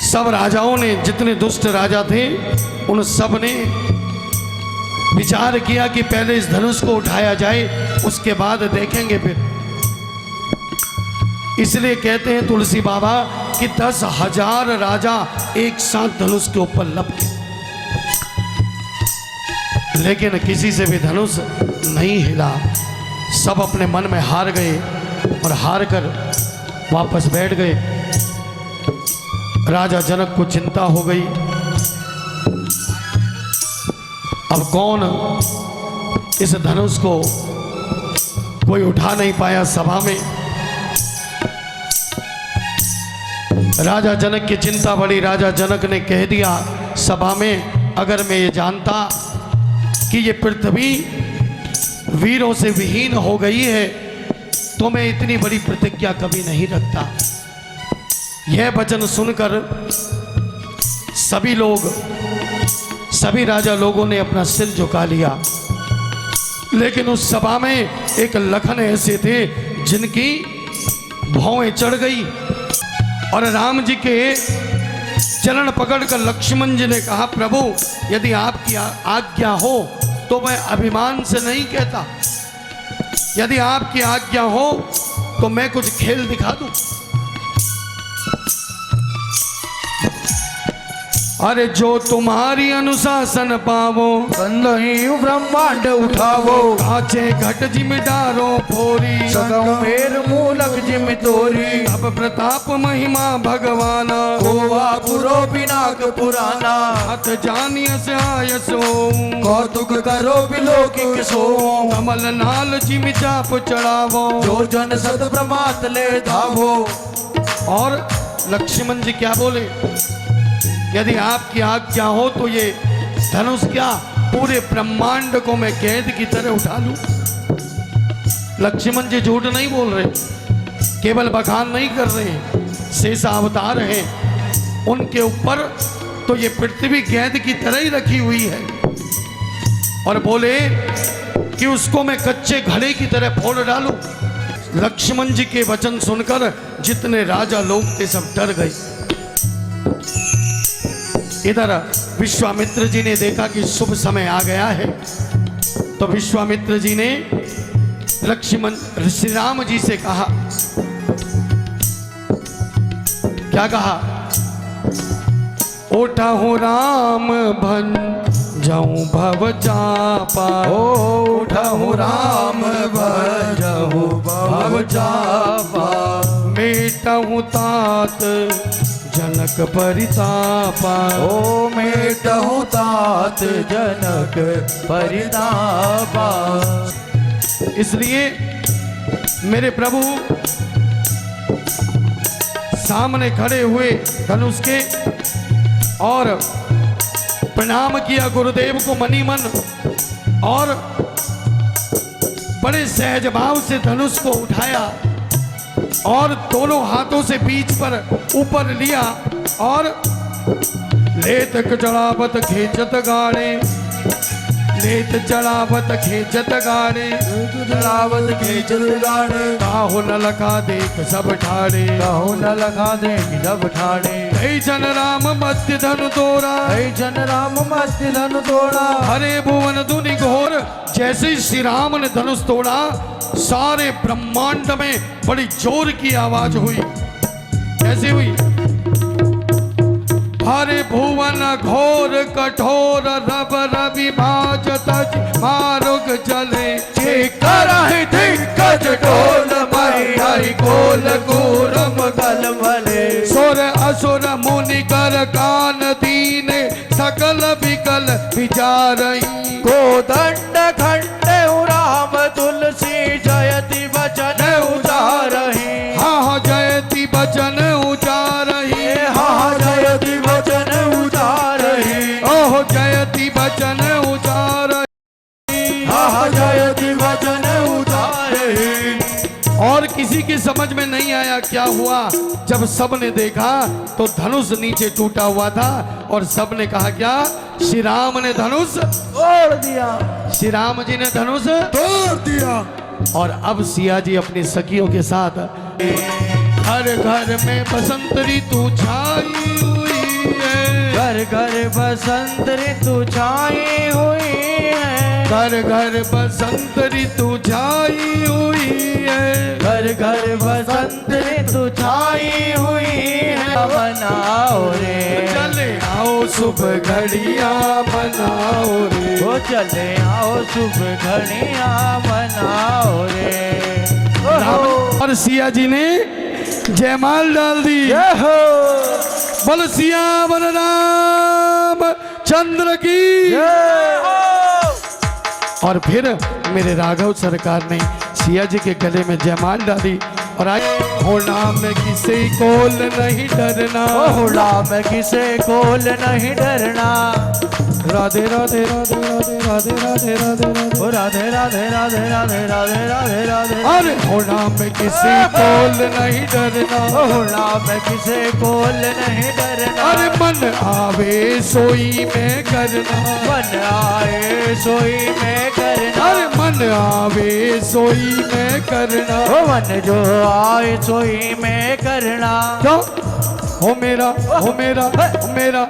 सब राजाओं ने, जितने दुष्ट राजा थे, उन सब ने विचार किया कि पहले इस धनुष को उठाया जाए, उसके बाद देखेंगे फिर। इसलिए कहते हैं तुलसी बाबा कि 10,000 राजा एक साथ धनुष के ऊपर लपके, लेकिन किसी से भी धनुष नहीं हिला। सब अपने मन में हार गए और हार कर वापस बैठ गए। राजा जनक को चिंता हो गई, अब कौन इस धनुष को, कोई उठा नहीं पाया सभा में। राजा जनक की चिंता बढ़ी। राजा जनक ने कह दिया सभा में, अगर मैं ये जानता कि ये पृथ्वी वीरों से विहीन हो गई है तो मैं इतनी बड़ी प्रतिज्ञा कभी नहीं रखता। यह वचन सुनकर सभी लोग, सभी राजा लोगों ने अपना सिर झुका लिया। लेकिन उस सभा में एक लखन ऐसे थे जिनकी भौएं चढ़ गई और राम जी के चरण पकड़कर लक्ष्मण जी ने कहा, प्रभु यदि आपकी आज्ञा हो तो मैं अभिमान से नहीं कहता, यदि आपकी आज्ञा हो तो मैं कुछ खेल दिखा दूं। अरे जो तुम्हारी अनुशासन पावो, कंदही ब्रह्मांड उठावो, काचे घट जिम डारो फोरी, सकम मेर मूलक जिम तोरी, अब प्रताप महिमा भगवाना, गोवा पुरो पिनाक पुराना, हत जानिय से आयसो, कौतुक करो बिलोकिक सो, कमल नाल जिम चाप चढ़ावो, जो जन सद प्रमात ले धावो। और लक्ष्मण जी क्या बोले, यदि आपकी आज्ञा हो तो ये धनुष क्या पूरे ब्रह्मांड को मैं कैद की तरह उठा लूं। लक्ष्मण जी झूठ नहीं बोल रहे, केवल बखान नहीं कर रहे हैं, शेषा अवतार हैं उनके ऊपर तो ये पृथ्वी कैद की तरह ही रखी हुई है। और बोले कि उसको मैं कच्चे घड़े की तरह फोड़ डालूं। लक्ष्मण जी के वचन सुनकर जितने राजा लोग थे सब डर गए। इधर विश्वामित्र जी ने देखा कि शुभ समय आ गया है, तो विश्वामित्र जी ने लक्ष्मण श्री राम जी से कहा, क्या कहा, ओठा हो राम भन जाऊं भव चापा, ओठा हो राम भन जाऊं भव चापा, बेटा हूँ तात जनक परितापा, ओ मेटहु तात जनक परितापा। इसलिए मेरे प्रभु सामने खड़े हुए धनुष के और प्रणाम किया गुरुदेव को मनी मन और बड़े सहज भाव से धनुष को उठाया और दोनों हाथों से बीच पर ऊपर लिया और लेत चढ़ावत खेचत गाड़े, लेत चढ़ावत खेचत गाड़े, चढ़ावत खेचत गाड़े, काहो न लखा देख सब ठाड़े, काहो न लखा देख सब ठाड़े। कई जन राम मध्य धनु तोड़ा, कई जन राम मध्य धनु तोड़ा, हरे भुवन धुनि घोर। जैसे ही श्री राम ने धनुष तोड़ा सारे ब्रह्मांड में बड़ी जोर की आवाज हुई। कैसी हुई? हरे भुवन घोर कठोर रब रवि भाजत मारुग जले, करहि दिग्गज ढोल मई गोल कूरम गल भले। सुर असुर मुनि कर कान दीने सकल विकल विचारई। गोदंड खंडे राम तुलसी जयति वचन उचारहि। हाँ जयति वचन उचारहि, हाँ जयति वचन उचारहि। ओह जयति वचन उचारहि, हाँ जयति वचन उचारहि। और किसी की समझ में नहीं आया क्या हुआ। जब सबने देखा तो धनुष नीचे टूटा हुआ था और सबने कहा क्या? श्री राम ने धनुष तोड़ दिया, श्री राम जी ने धनुष तोड़ दिया। और अब सिया जी अपनी सखियों के साथ हर घर में बसंत ऋतु छाई हुई है, घर घर बसंत ऋतु छाई हुई है, घर घर बसंत ऋतु छाई हुई है, घर घर बसंत ऋतु छाई हुई है। मनाओ रे, चले आओ शुभ घड़ियां मनाओ रे, वो चले आओ शुभ घड़ियां मनाओ रे। और सिया जी ने जयमाल डाल दी। बोल सियावर राम चंद्र की। और फिर मेरे राघव सरकार ने सिया जी के गले में जयमाल डाली और आई होना में किसी कोल नहीं डरना, होड़ा में किसे कोल नहीं डरना। राधे राधे राधे राधे राधे राधे राधे ओ राधे राधे राधे राधे राधे राधे राधे। अरे होना में किसी कोल नहीं डरना, होड़ा में किसे कोल नहीं डरना। अरे मन आवे सोई में करना, मन आए सोई में करना। अरे मन आवे सोई में करना। ओ मन जो आए सोई में करना। क्यों? हो मेरा हो मेरा हो मेरा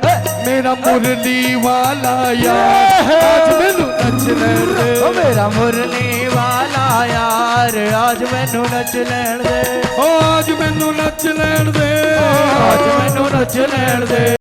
मेरा मुरली वाला यार आज मैनू नच लैण दे। ओ मेरा मुरली वाला यार आज मैनू नच लैण दे। ओ आज मैनू नच लैण दे, आज मैनू नच लैण दे।